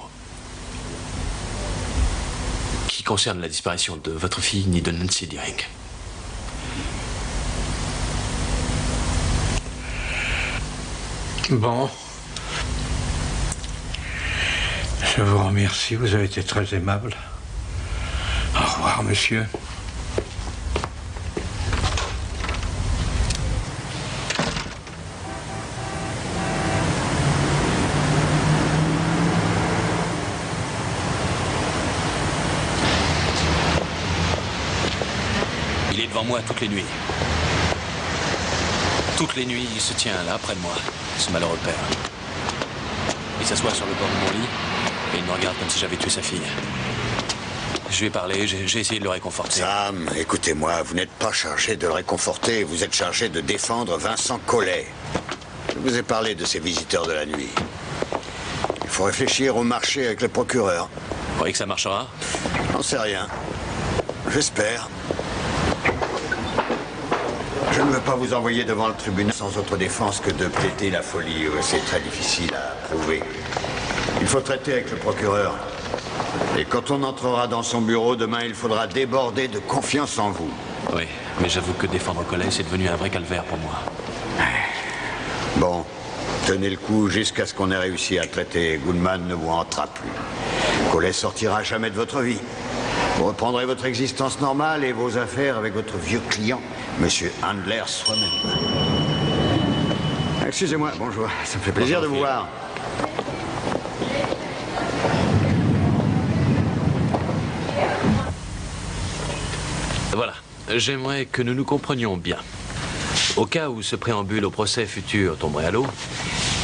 qui concerne la disparition de votre fille ni de Nancy Deering. Bon. Je vous remercie, vous avez été très aimable. Au revoir, monsieur. Il est devant moi toutes les nuits. Toutes les nuits, il se tient là, près de moi, ce malheureux père. Il s'assoit sur le bord de mon lit Il me regarde comme si j'avais tué sa fille. Je lui ai parlé, j'ai essayé de le réconforter. Sam, écoutez-moi, vous n'êtes pas chargé de le réconforter, vous êtes chargé de défendre Vincent Collet. Je vous ai parlé de ces visiteurs de la nuit. Il faut réfléchir au marché avec le procureur. Vous croyez que ça marchera? J'en sais rien. J'espère. Je ne veux pas vous envoyer devant le tribunal sans autre défense que de plaider la folie. C'est très difficile à prouver. Il faut traiter avec le procureur. Et quand on entrera dans son bureau demain, il faudra déborder de confiance en vous. Oui, mais j'avoue que défendre Collet, c'est devenu un vrai calvaire pour moi. Bon, tenez le coup jusqu'à ce qu'on ait réussi à traiter. Goodman ne vous hantera plus. Collet sortira jamais de votre vie. Vous reprendrez votre existence normale et vos affaires avec votre vieux client, Monsieur Handler soi-même. Excusez-moi, bonjour. Ça me fait plaisir de vous voir. Voilà, j'aimerais que nous nous comprenions bien. Au cas où ce préambule au procès futur tomberait à l'eau,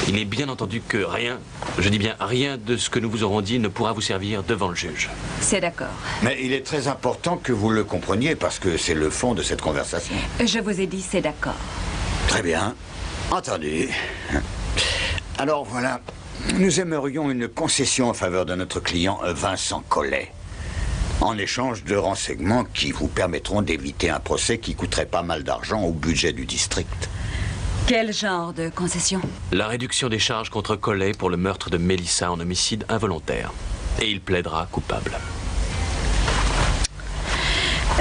il est bien entendu que rien, je dis bien rien de ce que nous vous aurons dit ne pourra vous servir devant le juge. C'est d'accord. Mais il est très important que vous le compreniez parce que c'est le fond de cette conversation. Je vous ai dit c'est d'accord. Très bien. Entendu. Alors voilà, nous aimerions une concession en faveur de notre client Vincent Collet. En échange de renseignements qui vous permettront d'éviter un procès qui coûterait pas mal d'argent au budget du district. Quel genre de concession? La réduction des charges contre Collet pour le meurtre de Melissa en homicide involontaire. Et il plaidera coupable.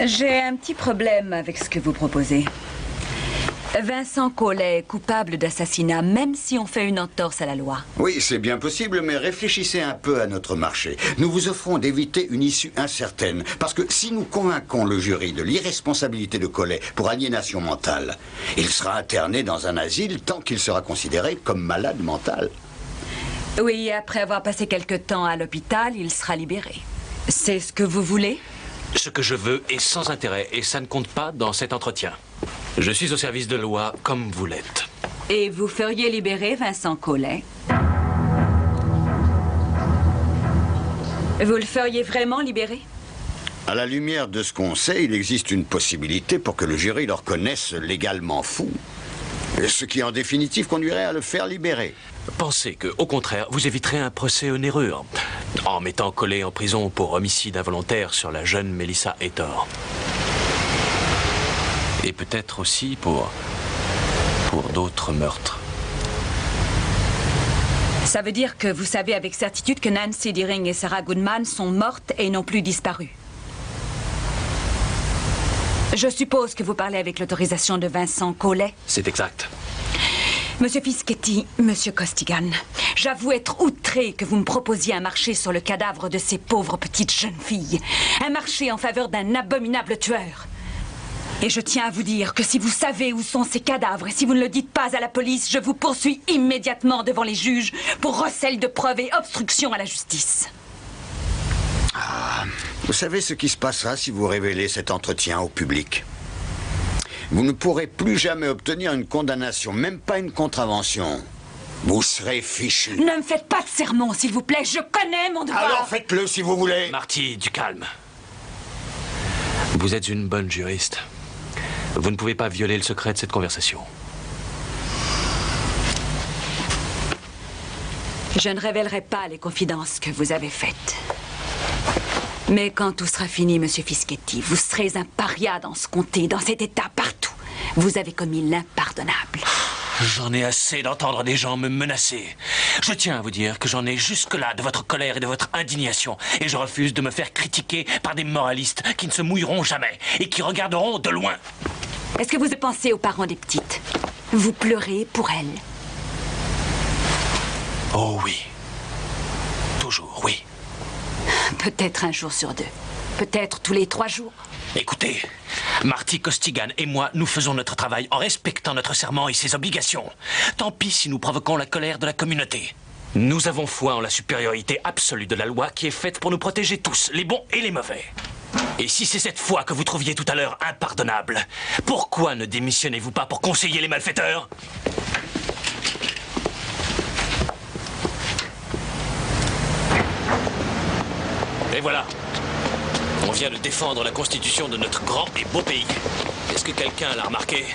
J'ai un petit problème avec ce que vous proposez. Vincent Collet est coupable d'assassinat, même si on fait une entorse à la loi. Oui, c'est bien possible, mais réfléchissez un peu à notre marché. Nous vous offrons d'éviter une issue incertaine, parce que si nous convainquons le jury de l'irresponsabilité de Collet pour aliénation mentale, il sera interné dans un asile tant qu'il sera considéré comme malade mental. Oui, après avoir passé quelque temps à l'hôpital, il sera libéré. C'est ce que vous voulez? Ce que je veux est sans intérêt, et ça ne compte pas dans cet entretien. Je suis au service de loi comme vous l'êtes. Et vous feriez libérer Vincent Collet? Vous le feriez vraiment libérer? À la lumière de ce qu'on sait, il existe une possibilité pour que le jury le reconnaisse légalement fou. Ce qui, en définitive, conduirait à le faire libérer. Pensez que, au contraire, vous éviterez un procès onéreux en mettant Collet en prison pour homicide involontaire sur la jeune Melissa Heitor. Et peut-être aussi pour d'autres meurtres. Ça veut dire que vous savez avec certitude que Nancy Deering et Sarah Goodman sont mortes et n'ont plus disparu. Je suppose que vous parlez avec l'autorisation de Vincent Collet. C'est exact. Monsieur Fischetti, Monsieur Costigan, j'avoue être outré que vous me proposiez un marché sur le cadavre de ces pauvres petites jeunes filles. Un marché en faveur d'un abominable tueur. Et je tiens à vous dire que si vous savez où sont ces cadavres et si vous ne le dites pas à la police, je vous poursuis immédiatement devant les juges pour recel de preuves et obstruction à la justice. Ah, vous savez ce qui se passera si vous révélez cet entretien au public? Vous ne pourrez plus jamais obtenir une condamnation, même pas une contravention. Vous serez fichu. Ne me faites pas de sermon, s'il vous plaît. Je connais mon devoir. Alors faites-le si vous voulez. Marty, du calme. Vous êtes une bonne juriste. Vous ne pouvez pas violer le secret de cette conversation. Je ne révélerai pas les confidences que vous avez faites. Mais quand tout sera fini, Monsieur Fischetti, vous serez un paria dans ce comté, dans cet état, partout. Vous avez commis l'impardonnable. J'en ai assez d'entendre des gens me menacer. Je tiens à vous dire que j'en ai jusque-là de votre colère et de votre indignation. Et je refuse de me faire critiquer par des moralistes qui ne se mouilleront jamais et qui regarderont de loin. Est-ce que vous pensez aux parents des petites? Vous pleurez pour elles? Oh oui. Toujours, oui. Peut-être un jour sur deux. Peut-être tous les 3 jours. Écoutez, Marty Costigan et moi, nous faisons notre travail en respectant notre serment et ses obligations. Tant pis si nous provoquons la colère de la communauté. Nous avons foi en la supériorité absolue de la loi qui est faite pour nous protéger tous, les bons et les mauvais. Et si c'est cette foi que vous trouviez tout à l'heure impardonnable, pourquoi ne démissionnez-vous pas pour conseiller les malfaiteurs ? Et voilà. On vient de défendre la constitution de notre grand et beau pays. Est-ce que quelqu'un l'a remarqué?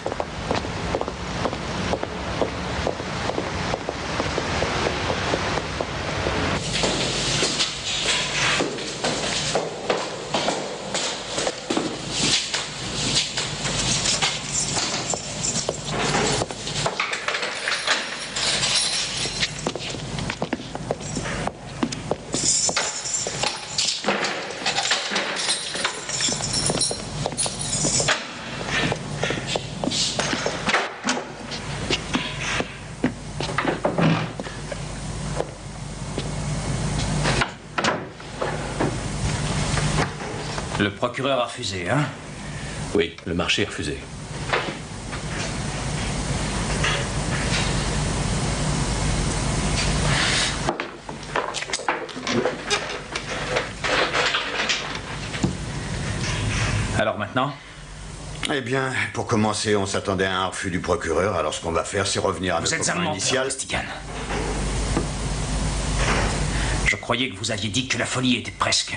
Le procureur a refusé, hein? Oui, le marché a refusé. Alors maintenant? Eh bien, pour commencer, on s'attendait à un refus du procureur, alors ce qu'on va faire, c'est revenir à notre plan initial. Costigan. Je croyais que vous aviez dit que la folie était presque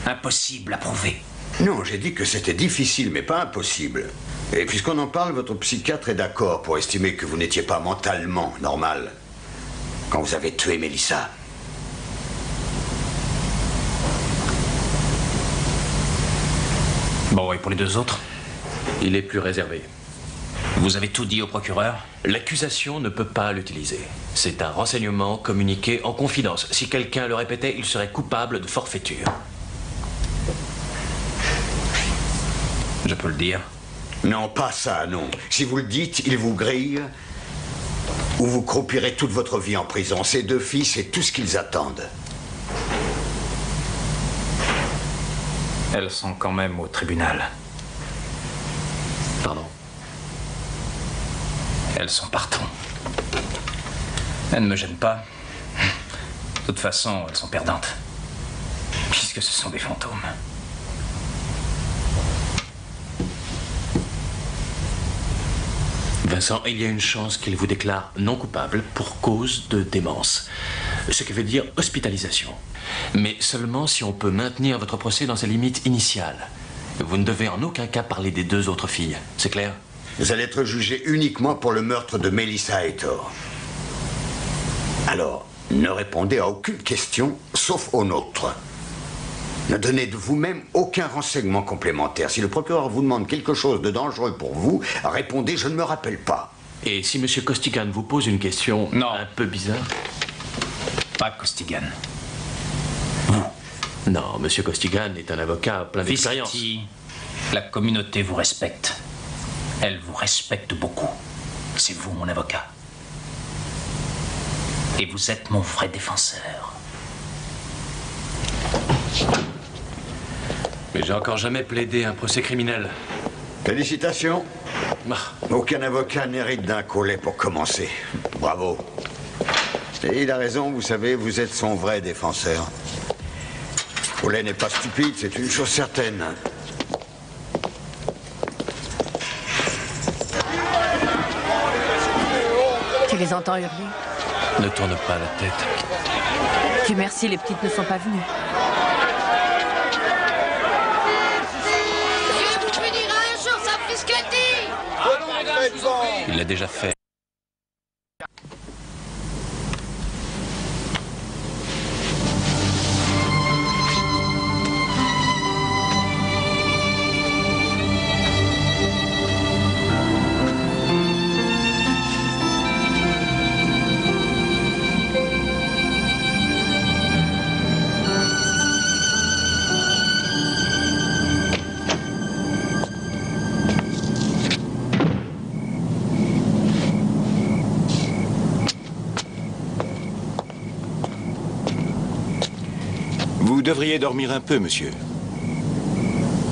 impossible à prouver. Non, j'ai dit que c'était difficile, mais pas impossible. Et puisqu'on en parle, votre psychiatre est d'accord pour estimer que vous n'étiez pas mentalement normal quand vous avez tué Melissa. Bon, et pour les deux autres? Il est plus réservé. Vous avez tout dit au procureur? L'accusation ne peut pas l'utiliser. C'est un renseignement communiqué en confidence. Si quelqu'un le répétait, il serait coupable de forfaiture. Je peux le dire? Non, pas ça, non. Si vous le dites, il vous grille ou vous croupirez toute votre vie en prison. Ces deux filles, c'est tout ce qu'ils attendent. Elles sont quand même au tribunal. Pardon? Elles sont partout. Elles ne me gênent pas. De toute façon, elles sont perdantes. Puisque ce sont des fantômes. Vincent, il y a une chance qu'il vous déclare non coupable pour cause de démence. Ce qui veut dire hospitalisation. Mais seulement si on peut maintenir votre procès dans ses limites initiales. Vous ne devez en aucun cas parler des deux autres filles. C'est clair? Vous allez être jugé uniquement pour le meurtre de Melissa Heitor. Alors, ne répondez à aucune question, sauf aux nôtres. Ne donnez de vous-même aucun renseignement complémentaire. Si le procureur vous demande quelque chose de dangereux pour vous, répondez « je ne me rappelle pas ». Et si M. Costigan vous pose une question un peu bizarre? Pas Costigan. Non, M. Costigan est un avocat plein d'expérience. Visconti, la communauté vous respecte. Elle vous respecte beaucoup. C'est vous, mon avocat. Et vous êtes mon vrai défenseur. Mais j'ai encore jamais plaidé un procès criminel. Félicitations. Aucun avocat n'hérite d'un collet pour commencer. Bravo. Et il a raison, vous savez, vous êtes son vrai défenseur. Collet n'est pas stupide, c'est une chose certaine. Tu les entends hurler? Ne tourne pas la tête. Dieu merci, les petites ne sont pas venues. Dieu vous bénira un jour sans Fiscotti. Il l'a déjà fait. Vous devriez dormir un peu, monsieur.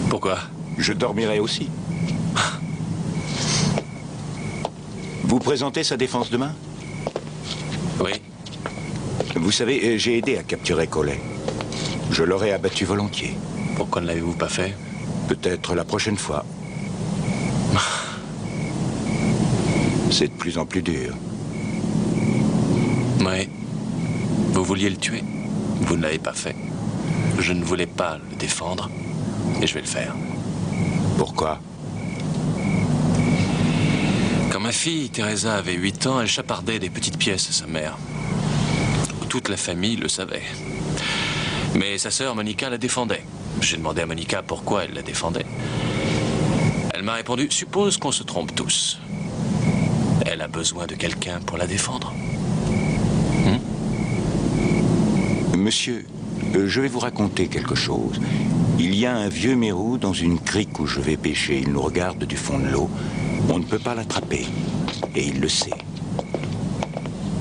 Pourquoi? Je dormirai aussi. Vous présentez sa défense demain? Oui. Vous savez, j'ai aidé à capturer Collet. Je l'aurais abattu volontiers. Pourquoi ne l'avez-vous pas fait? Peut-être la prochaine fois. C'est de plus en plus dur. Oui. Vous vouliez le tuer. Vous ne l'avez pas fait. Je ne voulais pas le défendre, et je vais le faire. Pourquoi? Quand ma fille, Teresa, avait 8 ans, elle chapardait des petites pièces à sa mère. Toute la famille le savait. Mais sa sœur, Monica, la défendait. J'ai demandé à Monica pourquoi elle la défendait. Elle m'a répondu, suppose qu'on se trompe tous. Elle a besoin de quelqu'un pour la défendre. Monsieur, je vais vous raconter quelque chose. Il y a un vieux mérou dans une crique où je vais pêcher. Il nous regarde du fond de l'eau. On ne peut pas l'attraper. Et il le sait.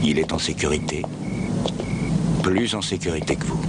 Il est en sécurité. Plus en sécurité que vous.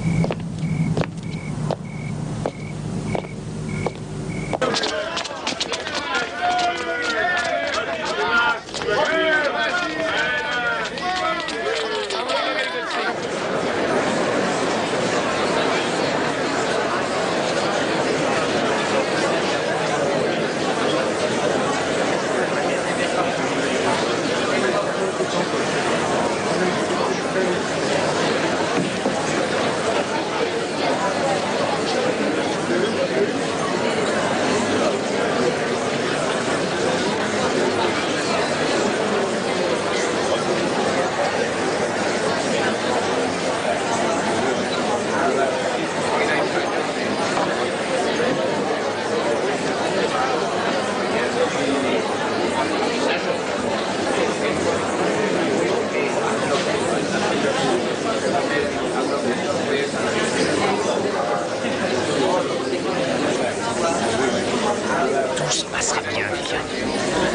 Tout se passera bien, Viviane.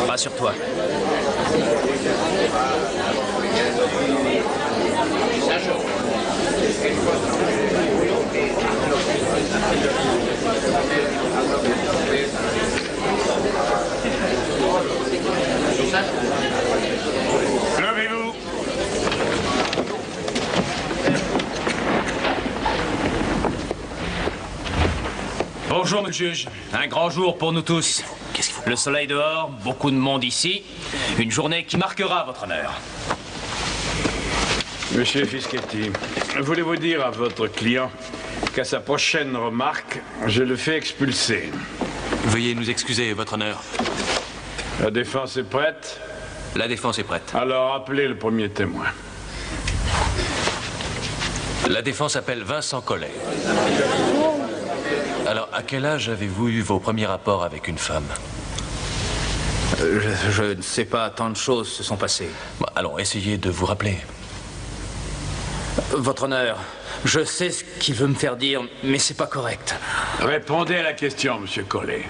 Rassure-toi. Levez-vous. Bonjour, monsieur le juge. Un grand jour pour nous tous. Le soleil dehors, beaucoup de monde ici. Une journée qui marquera votre honneur. Monsieur Fischetti, voulez-vous dire à votre client qu'à sa prochaine remarque, je le fais expulser? Veuillez nous excuser, votre honneur. La défense est prête? La défense est prête. Alors appelez le premier témoin. La défense appelle Vincent Collet. Alors, à quel âge avez-vous eu vos premiers rapports avec une femme? Je ne sais pas, tant de choses se sont passées. Bon, allons, essayez de vous rappeler. Votre honneur, je sais ce qu'il veut me faire dire, mais c'est pas correct. Répondez à la question, monsieur Collet.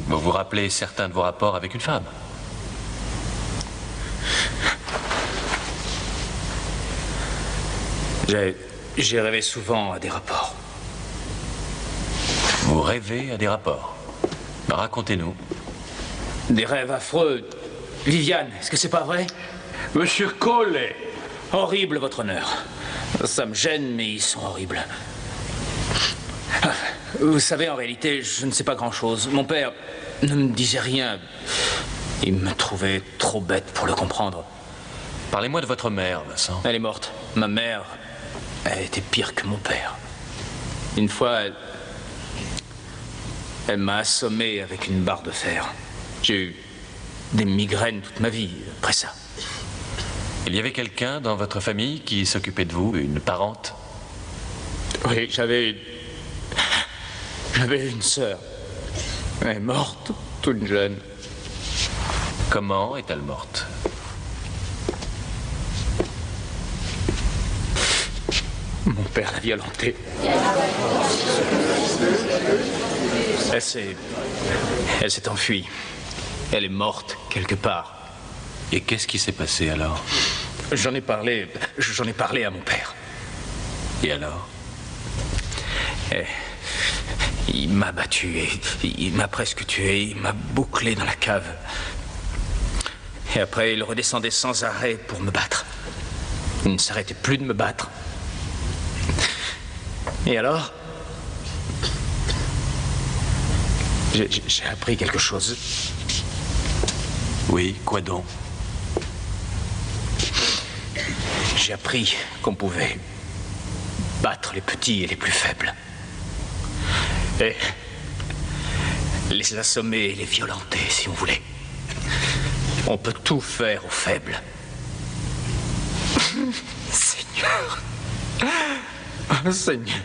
Vous vous rappelez certains de vos rapports avec une femme? J'ai rêvé souvent à des rapports. Vous rêvez à des rapports? Racontez-nous. Des rêves affreux. Viviane, est-ce que c'est pas vrai? Monsieur Collet. Horrible, votre honneur. Ça me gêne, mais ils sont horribles. Vous savez, en réalité, je ne sais pas grand-chose. Mon père ne me disait rien. Il me trouvait trop bête pour le comprendre. Parlez-moi de votre mère, Vincent. Elle est morte. Ma mère, elle était pire que mon père. Une fois, elle m'a assommé avec une barre de fer. J'ai eu des migraines toute ma vie après ça. Il y avait quelqu'un dans votre famille qui s'occupait de vous, une parente? Oui, j'avais une sœur. Elle est morte, toute jeune. Comment est-elle morte? Mon père l'a violentée. Elle s'est enfuie. Elle est morte quelque part. Et qu'est-ce qui s'est passé alors? J'en ai parlé à mon père. Et alors? Il m'a battu et il m'a presque tué. Il m'a bouclé dans la cave. Et après, il redescendait sans arrêt pour me battre. Il ne s'arrêtait plus de me battre. Et alors, j'ai appris quelque chose. Oui, quoi donc? J'ai appris qu'on pouvait battre les petits et les plus faibles. Et les assommer et les violenter, si on voulait. On peut tout faire aux faibles. Seigneur. Oh, Seigneur.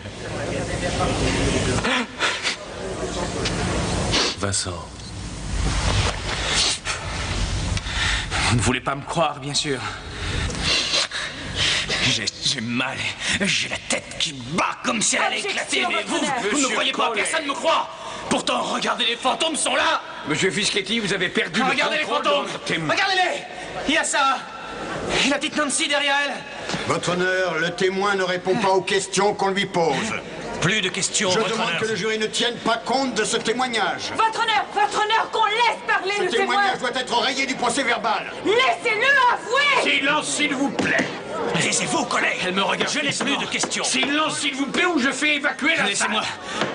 Vincent. Vous ne voulez pas me croire, bien sûr. J'ai mal. J'ai la tête qui bat comme si elle allait éclater. Mais vous ne croyez pas, personne ne me croit. Pourtant, regardez, les fantômes sont là. Monsieur Fischetti, vous avez perdu le regardez les fantômes. Regardez-les. Il y a ça. Et la petite Nancy derrière elle. Votre honneur, le témoin ne répond pas aux questions qu'on lui pose. Plus de questions, Je votre demande honneur. que le jury ne tienne pas compte de ce témoignage. Votre honneur, qu'on laisse parler le Ce témoin. témoignage doit être rayé du procès verbal. Laissez-le avouer. Silence, s'il vous plaît. Laissez-vous, collègue. Elle me regarde. Je n'ai plus de questions. Silence, s'il vous plaît, ou je fais évacuer la salle. Laissez-moi.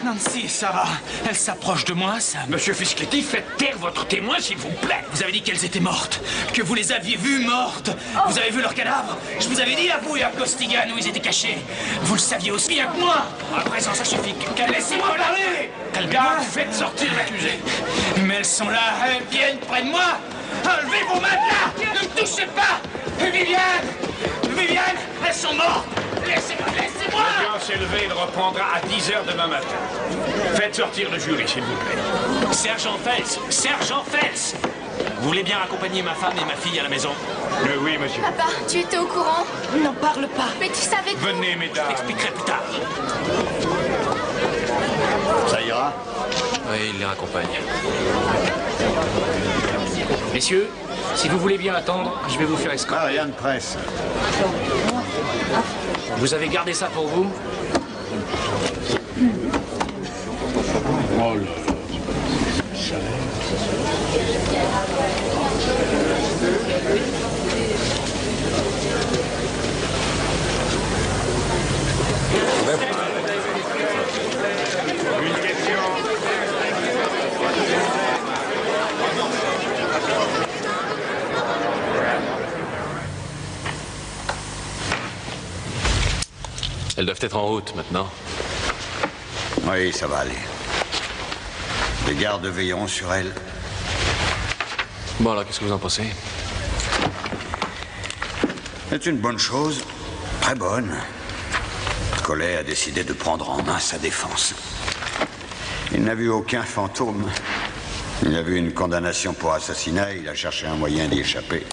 Nancy, Sarah, elle s'approche de moi, Sam. Monsieur Fischetti, faites taire votre témoin, s'il vous plaît. Vous avez dit qu'elles étaient mortes, que vous les aviez vues mortes. Vous avez vu leurs cadavres. Je vous avais dit à vous et à Costigan où ils étaient cachés. Vous le saviez aussi bien que moi. À présent, ça suffit. Laissez-moi parler. Garde, faites sortir l'accusé. Mais elles sont là, elles viennent près de moi. Enlevez vos mains de là. Ne me touchez pas. Viviane, elles sont mortes. Laissez-moi. L'audience élevée reprendra à 10h demain matin. Faites sortir le jury, s'il vous plaît. Sergent Fels, vous voulez bien accompagner ma femme et ma fille à la maison? Oui, monsieur. Papa, tu étais au courant? N'en parle pas. Mais tu savais que... Venez, mesdames. Je l'expliquerai plus tard. Ça ira? Oui, il les raccompagne. Messieurs, si vous voulez bien attendre, je vais vous faire escorter. Ah, rien de presse. Vous avez gardé ça pour vous? Oh là. Une question. Elles doivent être en route maintenant. Oui, ça va aller. Les gardes veilleront sur elle. Bon, alors, qu'est-ce que vous en pensez? C'est une bonne chose. Très bonne. Collet a décidé de prendre en main sa défense. Il n'a vu aucun fantôme. Il a vu une condamnation pour assassinat et il a cherché un moyen d'y échapper.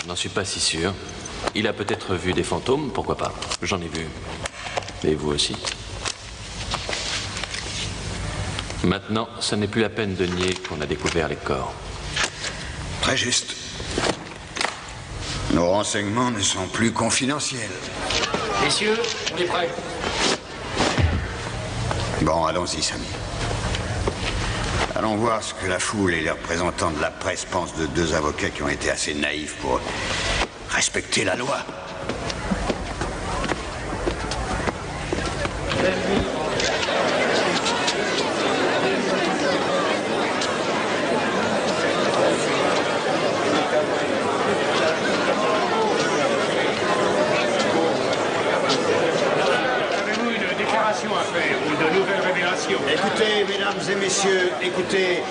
Je n'en suis pas si sûr. Il a peut-être vu des fantômes, pourquoi pas? J'en ai vu. Et vous aussi. Maintenant, ce n'est plus la peine de nier qu'on a découvert les corps. Très juste. Nos renseignements ne sont plus confidentiels. Messieurs, on est prêts. Bon, allons-y, Samy. Allons voir ce que la foule et les représentants de la presse pensent de deux avocats qui ont été assez naïfs pour respecter la loi. Avez-vous une déclaration à faire ou de nouvelles révélations? Écoutez, mesdames et messieurs, écoutez,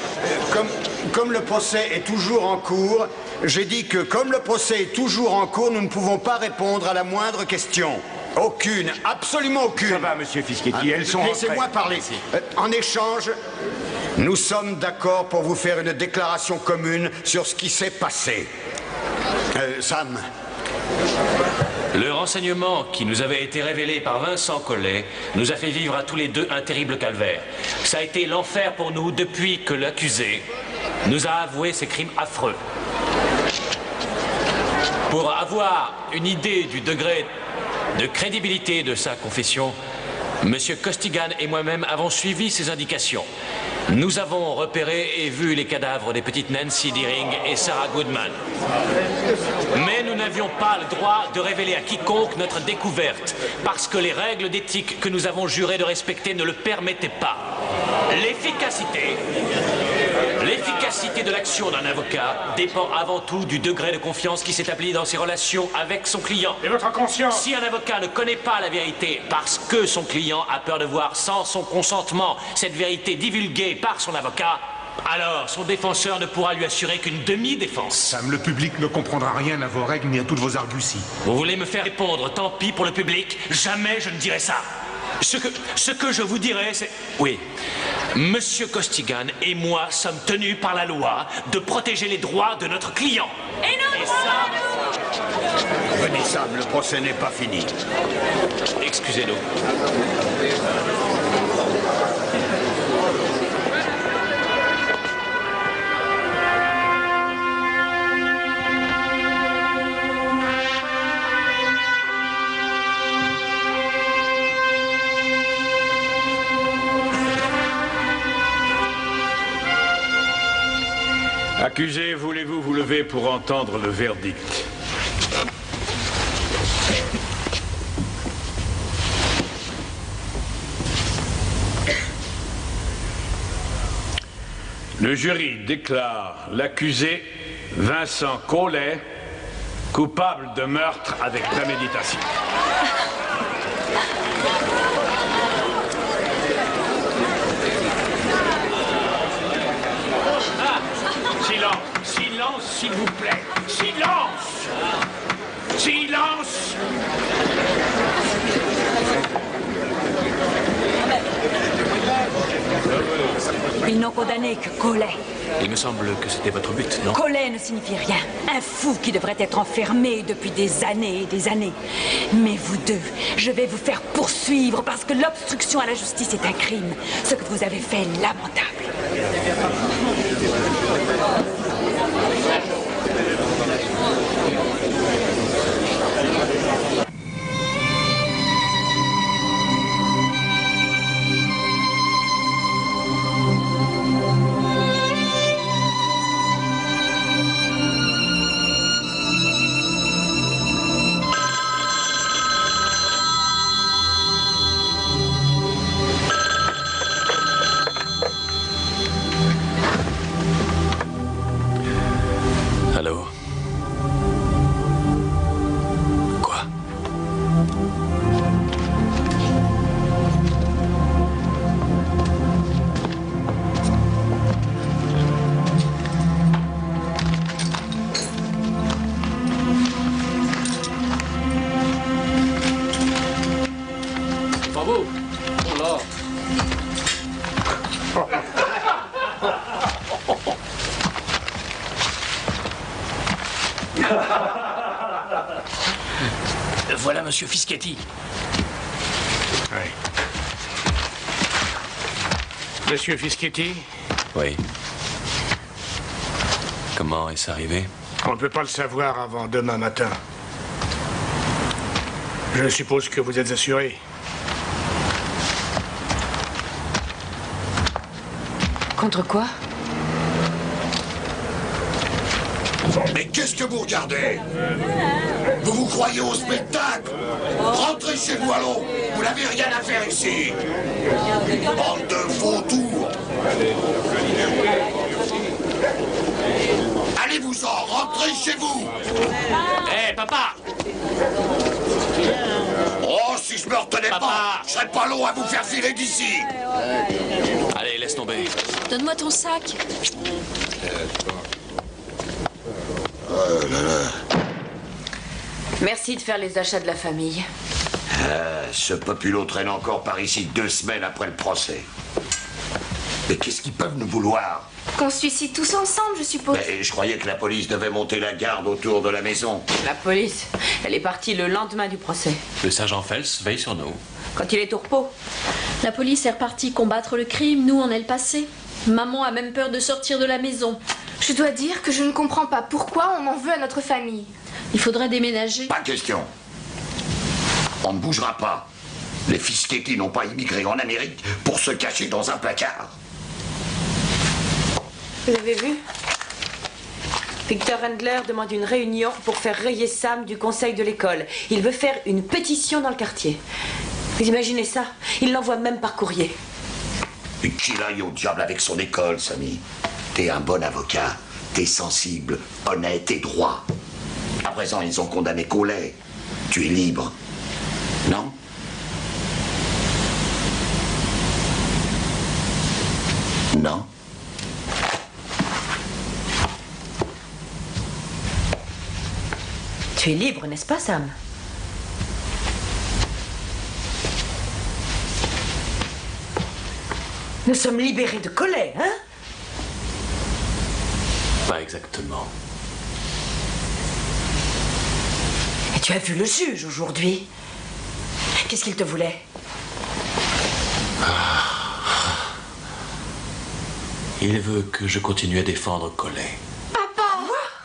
comme le procès est toujours en cours, j'ai dit que comme le procès est toujours en cours, nous ne pouvons pas répondre à la moindre question. Aucune, absolument aucune. Ça va, monsieur Fischetti, elles sont Laissez-moi parler. En échange, nous sommes d'accord pour vous faire une déclaration commune sur ce qui s'est passé. Sam. Le renseignement qui nous avait été révélé par Vincent Collet nous a fait vivre à tous les deux un terrible calvaire. Ça a été l'enfer pour nous depuis que l'accusé nous a avoué ces crimes affreux. Pour avoir une idée du degré de crédibilité de sa confession, M. Costigan et moi-même avons suivi ses indications. Nous avons repéré et vu les cadavres des petites Nancy Deering et Sarah Goodman. Mais nous n'avions pas le droit de révéler à quiconque notre découverte, parce que les règles d'éthique que nous avons juré de respecter ne le permettaient pas. L'efficacité L'efficacité de l'action d'un avocat dépend avant tout du degré de confiance qui s'établit dans ses relations avec son client. Et votre conscience? Si un avocat ne connaît pas la vérité parce que son client a peur de voir sans son consentement cette vérité divulguée par son avocat, alors son défenseur ne pourra lui assurer qu'une demi-défense. Sam, le public ne comprendra rien à vos règles ni à toutes vos arguties. Vous voulez me faire répondre, tant pis pour le public, jamais je ne dirai ça. Ce que je vous dirai, c'est... Oui, Monsieur Costigan et moi sommes tenus par la loi de protéger les droits de notre client. Et ça... Venez, Sam, le procès n'est pas fini. Excusez-nous. Accusé, voulez-vous vous lever pour entendre le verdict? Le jury déclare l'accusé Vincent Collet coupable de meurtre avec préméditation. Silence, s'il vous plaît. Silence! Silence! Ils n'ont condamné que Collet. Il me semble que c'était votre but, non? Collet ne signifie rien. Un fou qui devrait être enfermé depuis des années et des années. Mais vous deux, je vais vous faire poursuivre parce que l'obstruction à la justice est un crime. Ce que vous avez fait est lamentable. Allô? Quoi? Bravo! Oh là! Voilà Monsieur Fischetti. Oui. Monsieur Fischetti? Oui. Comment est-ce arrivé? On ne peut pas le savoir avant demain matin. Je suppose que vous êtes assuré. Contre quoi? Mais qu'est-ce que vous regardez? Vous vous croyez au spectacle? Rentrez chez vous, allons. Vous n'avez rien à faire ici. Bande de vautours. Allez-vous-en, rentrez chez vous. Hé, papa! Oh, si je me retenais pas, je serais pas long à vous faire filer d'ici. Allez, laisse tomber. Donne-moi ton sac. Oh là là. Merci de faire les achats de la famille. Ce populo traîne encore par ici 2 semaines après le procès. Mais qu'est-ce qu'ils peuvent nous vouloir? Qu'on se suicide tous ensemble, je suppose. Mais je croyais que la police devait monter la garde autour de la maison. La police, elle est partie le lendemain du procès. Le sergent Fels veille sur nous. Quand il est au repos. La police est repartie combattre le crime, nous on est le passé. Maman a même peur de sortir de la maison. Je dois dire que je ne comprends pas pourquoi on en veut à notre famille. Il faudrait déménager. Pas question. On ne bougera pas. Les Fischetti n'ont pas immigré en Amérique pour se cacher dans un placard. Vous avez vu? Victor Handler demande une réunion pour faire rayer Sam du conseil de l'école. Il veut faire une pétition dans le quartier. Vous imaginez ça? Il l'envoie même par courrier. Et qu'il aille au diable avec son école, Samy. T'es un bon avocat. T'es sensible, honnête et droit. À présent, ils ont condamné Collet. Tu es libre. Non? Non? Tu es libre, n'est-ce pas, Sam? Nous sommes libérés de Collet, hein? Pas exactement. Et tu as vu le juge aujourd'hui? Qu'est-ce qu'il te voulait? Il veut que je continue à défendre Collet.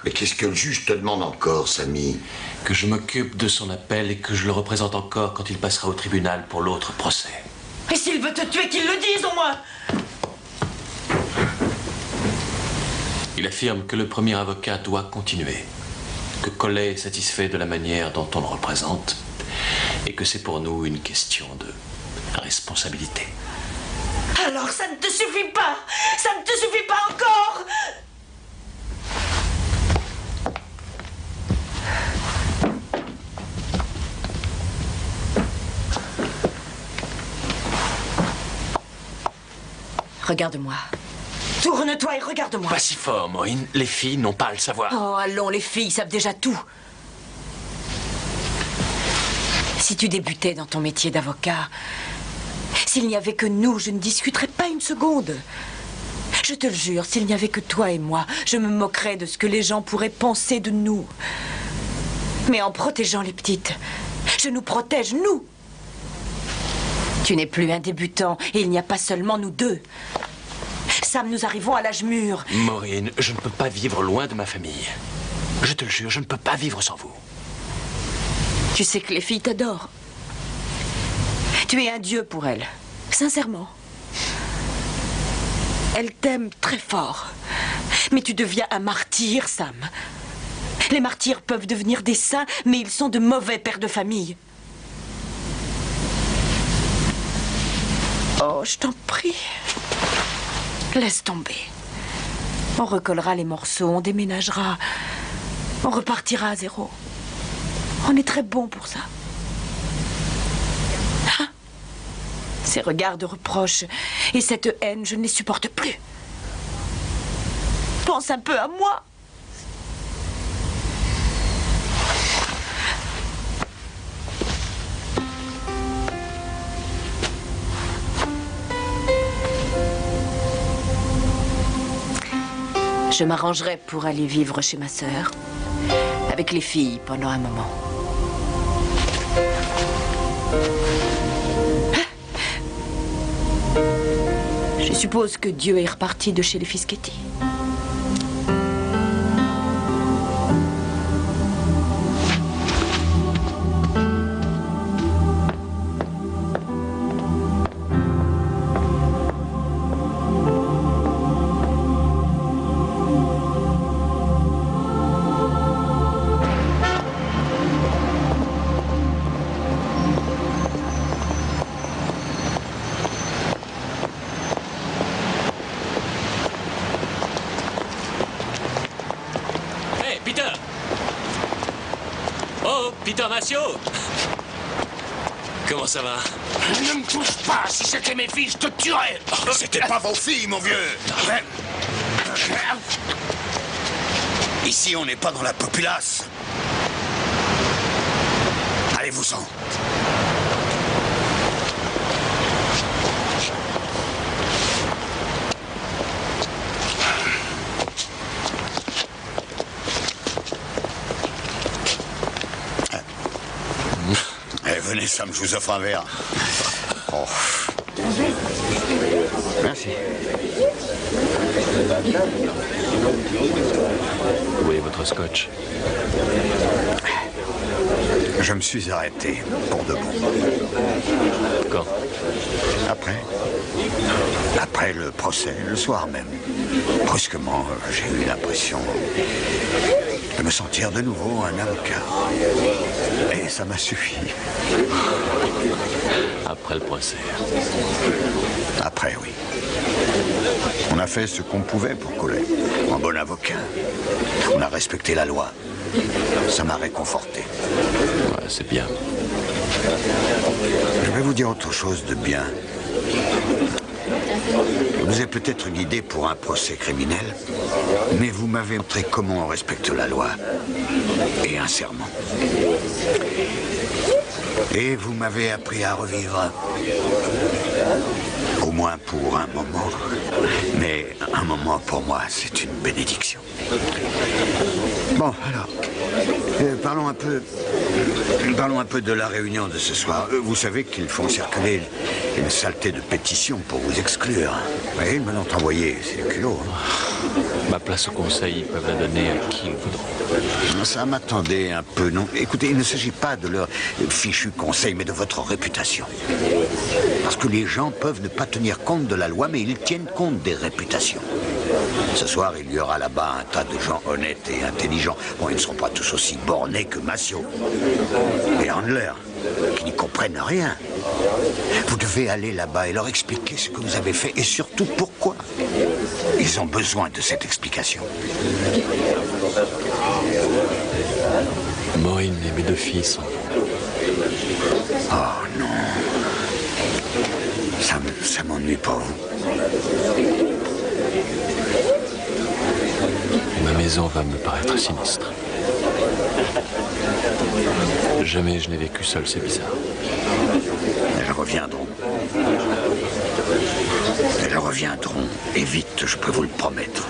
Mais qu'est-ce que le juge te demande encore, Samy? Que je m'occupe de son appel et que je le représente encore quand il passera au tribunal pour l'autre procès. Et s'il veut te tuer, qu'il le dise au moins! Il affirme que le premier avocat doit continuer, que Collet est satisfait de la manière dont on le représente et que c'est pour nous une question de responsabilité. Alors ça ne te suffit pas! Ça ne te suffit pas encore! Regarde-moi. Tourne-toi et regarde-moi. Pas si fort, Maureen. Les filles n'ont pas à le savoir. Oh, allons, les filles savent déjà tout. Si tu débutais dans ton métier d'avocat, s'il n'y avait que nous, je ne discuterais pas une seconde. Je te le jure, s'il n'y avait que toi et moi, je me moquerais de ce que les gens pourraient penser de nous. Mais en protégeant les petites, je nous protège, nous. Tu n'es plus un débutant et il n'y a pas seulement nous deux. Sam, nous arrivons à l'âge mûr. Maureen, je ne peux pas vivre loin de ma famille. Je te le jure, je ne peux pas vivre sans vous. Tu sais que les filles t'adorent. Tu es un dieu pour elles, sincèrement. Elles t'aiment très fort. Mais tu deviens un martyr, Sam. Les martyrs peuvent devenir des saints, mais ils sont de mauvais pères de famille. Oh, je t'en prie. Laisse tomber. On recollera les morceaux, on déménagera. On repartira à zéro. On est très bon pour ça. Hein? Ces regards de reproche et cette haine, je ne les supporte plus. Pense un peu à moi. Je m'arrangerai pour aller vivre chez ma sœur, avec les filles pendant un moment. Je suppose que Dieu est reparti de chez les Fischetti. Peter Massio! Comment ça va? Ne me touche pas! Si c'était mes filles, je te tuerais! C'était pas vos filles, mon vieux! Ici, on n'est pas dans la populace. Allez-vous-en. Venez, Sam, je vous offre un verre. Oh. Merci. Où est votre scotch? Je me suis arrêté pour de bon. Quand? Après le procès, le soir même. Brusquement, j'ai eu l'impression de me sentir de nouveau un avocat. Et ça m'a suffi. Après le procès? Après, oui. On a fait ce qu'on pouvait pour Collet. Un bon avocat. On a respecté la loi. Ça m'a réconforté. Ouais, c'est bien. Je vais vous dire autre chose de bien. Je vous ai peut-être guidé pour un procès criminel, mais vous m'avez montré comment on respecte la loi et un serment. Et vous m'avez appris à revivre. Au moins pour un moment. Mais un moment pour moi, c'est une bénédiction. Bon, alors, parlons un peu de la réunion de ce soir. Vous savez qu'ils font circuler une saleté de pétitions pour vous exclure. Oui, ils me l'ont envoyé, c'est le culot. Ma place au conseil, ils peuvent la donner à qui ils voudront. Ça m'attendait un peu, non? Écoutez, il ne s'agit pas de leur fichu conseil, mais de votre réputation. Parce que les gens peuvent ne pas tenir compte de la loi, mais ils tiennent compte des réputations. Ce soir, il y aura là-bas un tas de gens honnêtes et intelligents. Bon, ils ne seront pas tous aussi bornés que Massio et Handler, qui n'y comprennent rien. Vous devez aller là-bas et leur expliquer ce que vous avez fait et surtout pourquoi. Ils ont besoin de cette explication. Maureen et mes 2 filles sont... Oh non. Ça m'ennuie pour vous. Ma maison va me paraître sinistre. Jamais je n'ai vécu seul, c'est bizarre. Elles reviendront. Elles reviendront. Et vite, je peux vous le promettre.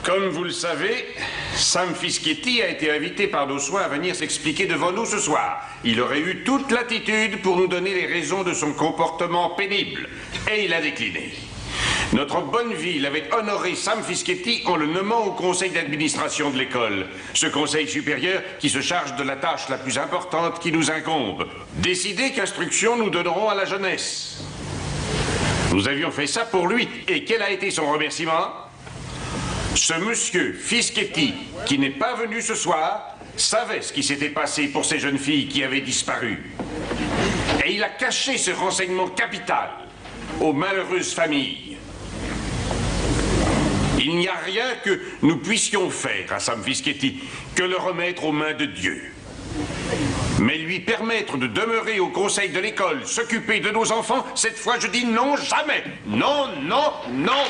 Comme vous le savez, Sam Fischetti a été invité par nos soins à venir s'expliquer devant nous ce soir. Il aurait eu toute l'attitude pour nous donner les raisons de son comportement pénible. Et il a décliné. Notre bonne ville avait honoré Sam Fischetti en le nommant au conseil d'administration de l'école. Ce conseil supérieur qui se charge de la tâche la plus importante qui nous incombe. Décider qu'instruction nous donnerons à la jeunesse. Nous avions fait ça pour lui. Et quel a été son remerciement? Ce monsieur Fischetti, qui n'est pas venu ce soir, savait ce qui s'était passé pour ces jeunes filles qui avaient disparu. Et il a caché ce renseignement capital aux malheureuses familles. Il n'y a rien que nous puissions faire à Sam Fischetti que le remettre aux mains de Dieu. Mais lui permettre de demeurer au conseil de l'école, s'occuper de nos enfants, cette fois je dis non, jamais. Non, non, non.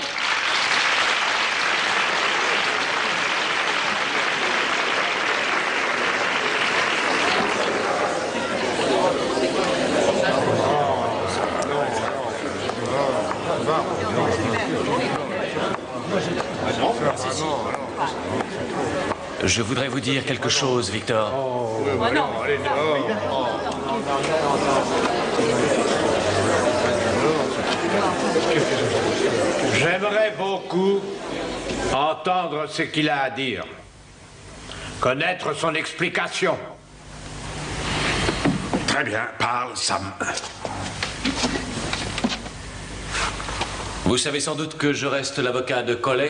Je voudrais vous dire quelque chose, Victor. J'aimerais beaucoup entendre ce qu'il a à dire. Connaître son explication. Très bien, parle, Sam. Vous savez sans doute que je reste l'avocat de Collet.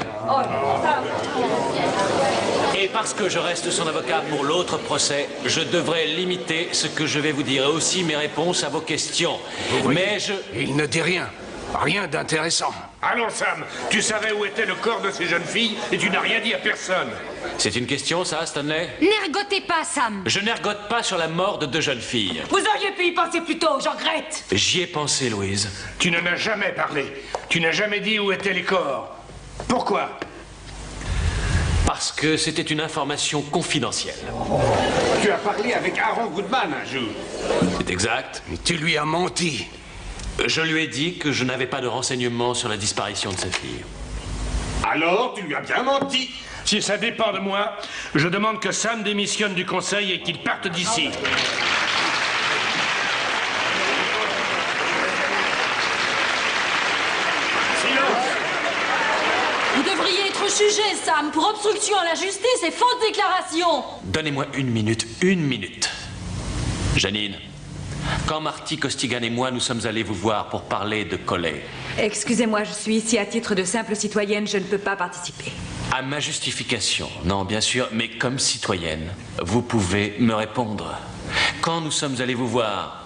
Et parce que je reste son avocat pour l'autre procès, je devrais limiter ce que je vais vous dire et aussi mes réponses à vos questions. Mais Il ne dit rien. Rien d'intéressant. Allons, Sam, tu savais où était le corps de ces jeunes filles et tu n'as rien dit à personne. C'est une question, ça, Stanley? N'ergotez pas, Sam. Je n'ergote pas sur la mort de 2 jeunes filles. Vous auriez pu y penser plus tôt, j'en regrette. J'y ai pensé, Louise. Tu n'en as jamais parlé. Tu n'as jamais dit où étaient les corps. Pourquoi? Parce que c'était une information confidentielle. Tu as parlé avec Aaron Goodman un jour. C'est exact. Tu lui as menti. Je lui ai dit que je n'avais pas de renseignements sur la disparition de sa fille. Alors, tu lui as bien menti. Si ça dépend de moi, je demande que Sam démissionne du conseil et qu'il parte d'ici. Vous devriez être jugé, Sam, pour obstruction à la justice et fausse déclaration. Donnez-moi une minute. Janine, quand Marty Costigan et moi nous sommes allés vous voir pour parler de Collet. Excusez-moi, je suis ici à titre de simple citoyenne, je ne peux pas participer. À ma justification, non, bien sûr, mais comme citoyenne, vous pouvez me répondre. Quand nous sommes allés vous voir,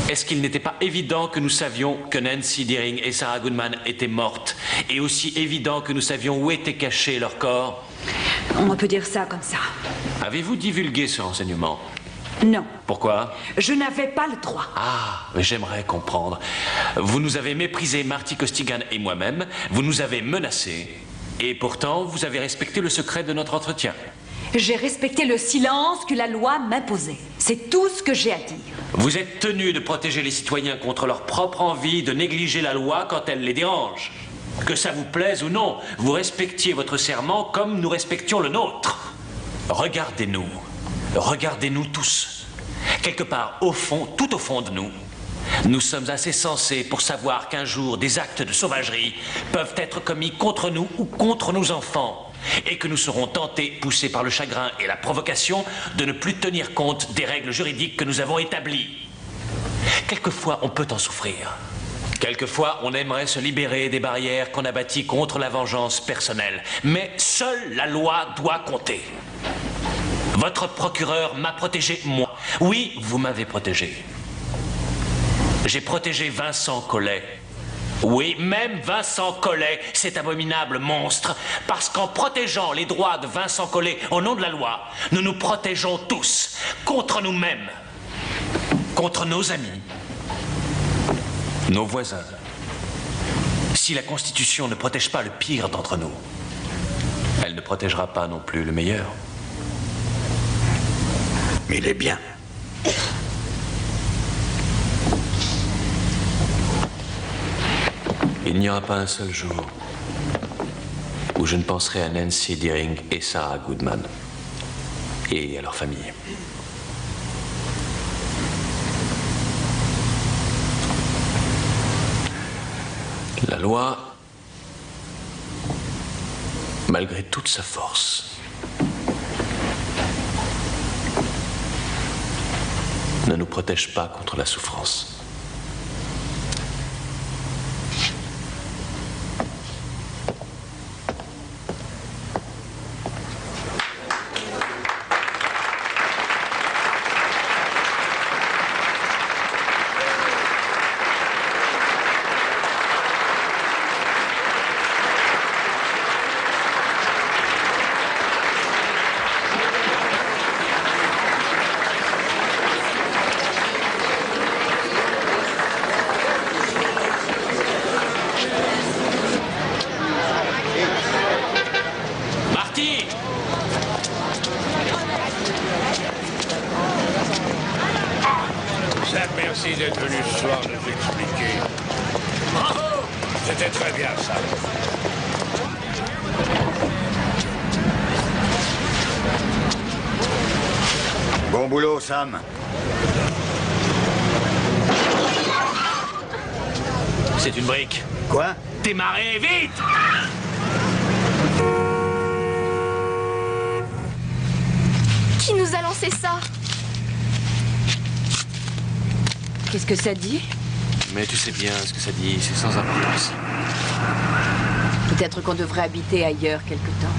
est-ce qu'il n'était pas évident que nous savions que Nancy Deering et Sarah Goodman étaient mortes, et aussi évident que nous savions où étaient cachés leurs corps? On peut dire ça comme ça. Avez-vous divulgué ce renseignement? Non. Pourquoi? Je n'avais pas le droit. Ah, j'aimerais comprendre. Vous nous avez méprisé, Marty Costigan et moi-même, vous nous avez menacés, et pourtant vous avez respecté le secret de notre entretien. J'ai respecté le silence que la loi m'imposait. C'est tout ce que j'ai à dire. Vous êtes tenu de protéger les citoyens contre leur propre envie de négliger la loi quand elle les dérange. Que ça vous plaise ou non, vous respectiez votre serment comme nous respections le nôtre. Regardez-nous. Regardez-nous tous. Quelque part au fond, tout au fond de nous, nous sommes assez sensés pour savoir qu'un jour des actes de sauvagerie peuvent être commis contre nous ou contre nos enfants, et que nous serons tentés, poussés par le chagrin et la provocation, de ne plus tenir compte des règles juridiques que nous avons établies. Quelquefois, on peut en souffrir. Quelquefois, on aimerait se libérer des barrières qu'on a bâties contre la vengeance personnelle. Mais seule la loi doit compter. Votre procureur m'a protégé, moi. Oui, vous m'avez protégé. J'ai protégé Vincent Collet. Oui, même Vincent Collet, cet abominable monstre, parce qu'en protégeant les droits de Vincent Collet au nom de la loi, nous nous protégeons tous, contre nous-mêmes, contre nos amis, nos voisins. Si la Constitution ne protège pas le pire d'entre nous, elle ne protégera pas non plus le meilleur. Mais il est bien. Il n'y aura pas un seul jour où je ne penserai à Nancy Deering et Sarah Goodman et à leur famille. La loi, malgré toute sa force, ne nous protège pas contre la souffrance. Merci d'être venu ce soir nous expliquer. Bravo! C'était très bien, ça. Bon boulot, Sam. C'est une brique. Quoi? Démarrez vite! Qui nous a lancé ça? Qu'est-ce que ça dit? Mais tu sais bien ce que ça dit, c'est sans importance. Peut-être qu'on devrait habiter ailleurs quelque temps.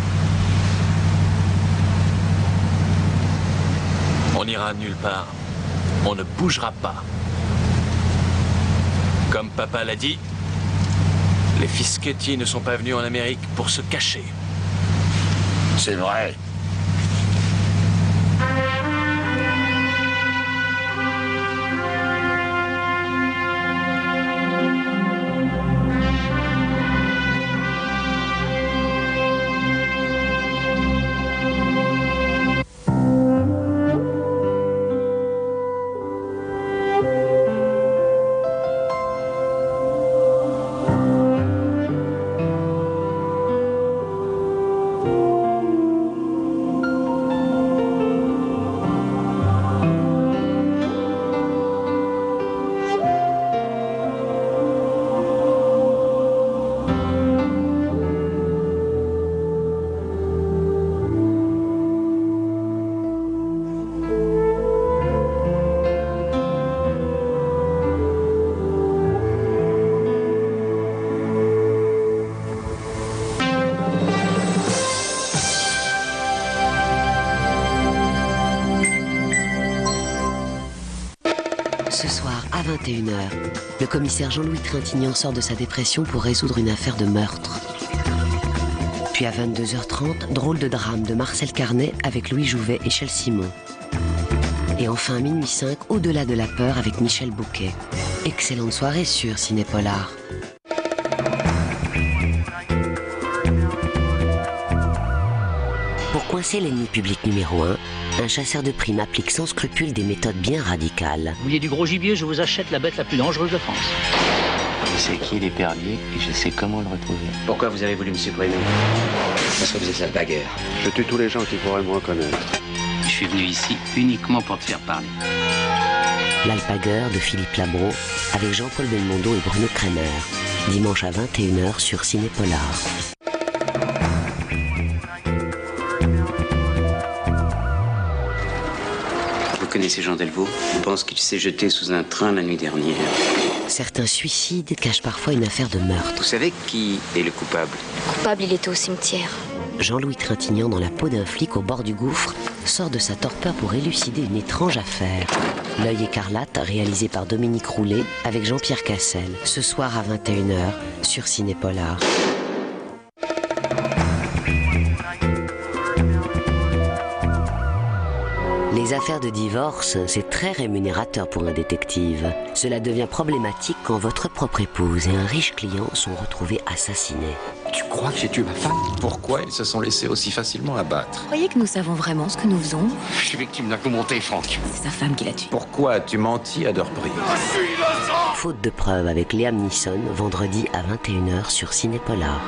On n'ira nulle part. On ne bougera pas. Comme papa l'a dit, les Fischetti ne sont pas venus en Amérique pour se cacher. C'est vrai. 21h, le commissaire Jean-Louis Trintignant sort de sa dépression pour résoudre une affaire de meurtre. Puis à 22h30, drôle de drame de Marcel Carnet avec Louis Jouvet et Chel Simon. Et enfin, minuit 5, Au-delà de la peur avec Michel Bouquet. Excellente soirée sur Ciné Polar. Pour coincer l'ennemi public numéro 1, un chasseur de primes applique sans scrupule des méthodes bien radicales. Vous vouliez du gros gibier, je vous achète la bête la plus dangereuse de France. Je sais qui est l'épervier et je sais comment le retrouver. Pourquoi vous avez voulu me supprimer? Parce que vous êtes l'alpagueur. Je tue tous les gens qui pourraient me reconnaître. Je suis venu ici uniquement pour te faire parler. L'Alpagueur de Philippe Labro avec Jean-Paul Belmondo et Bruno Kremer. Dimanche à 21h sur Ciné Polar. Vous connaissez Jean Delvaux? On pense qu'il s'est jeté sous un train la nuit dernière. Certains suicides cachent parfois une affaire de meurtre. Vous savez qui est le coupable? Le coupable, il était au cimetière. Jean-Louis Trintignant, dans la peau d'un flic au bord du gouffre, sort de sa torpeur pour élucider une étrange affaire. L'œil écarlate, réalisé par Dominique Roulet avec Jean-Pierre Cassel, ce soir à 21h sur Ciné Polar. Les affaires de divorce, c'est très rémunérateur pour un détective. Cela devient problématique quand votre propre épouse et un riche client sont retrouvés assassinés. Tu crois que j'ai tué ma femme? Pourquoi ils se sont laissés aussi facilement abattre? Vous croyez que nous savons vraiment ce que nous faisons? Je suis victime d'un coup monté, Franck. C'est sa femme qui l'a tué. Pourquoi as-tu menti à deux reprises? Faute de preuves avec Liam Neeson, vendredi à 21h sur Ciné Polar.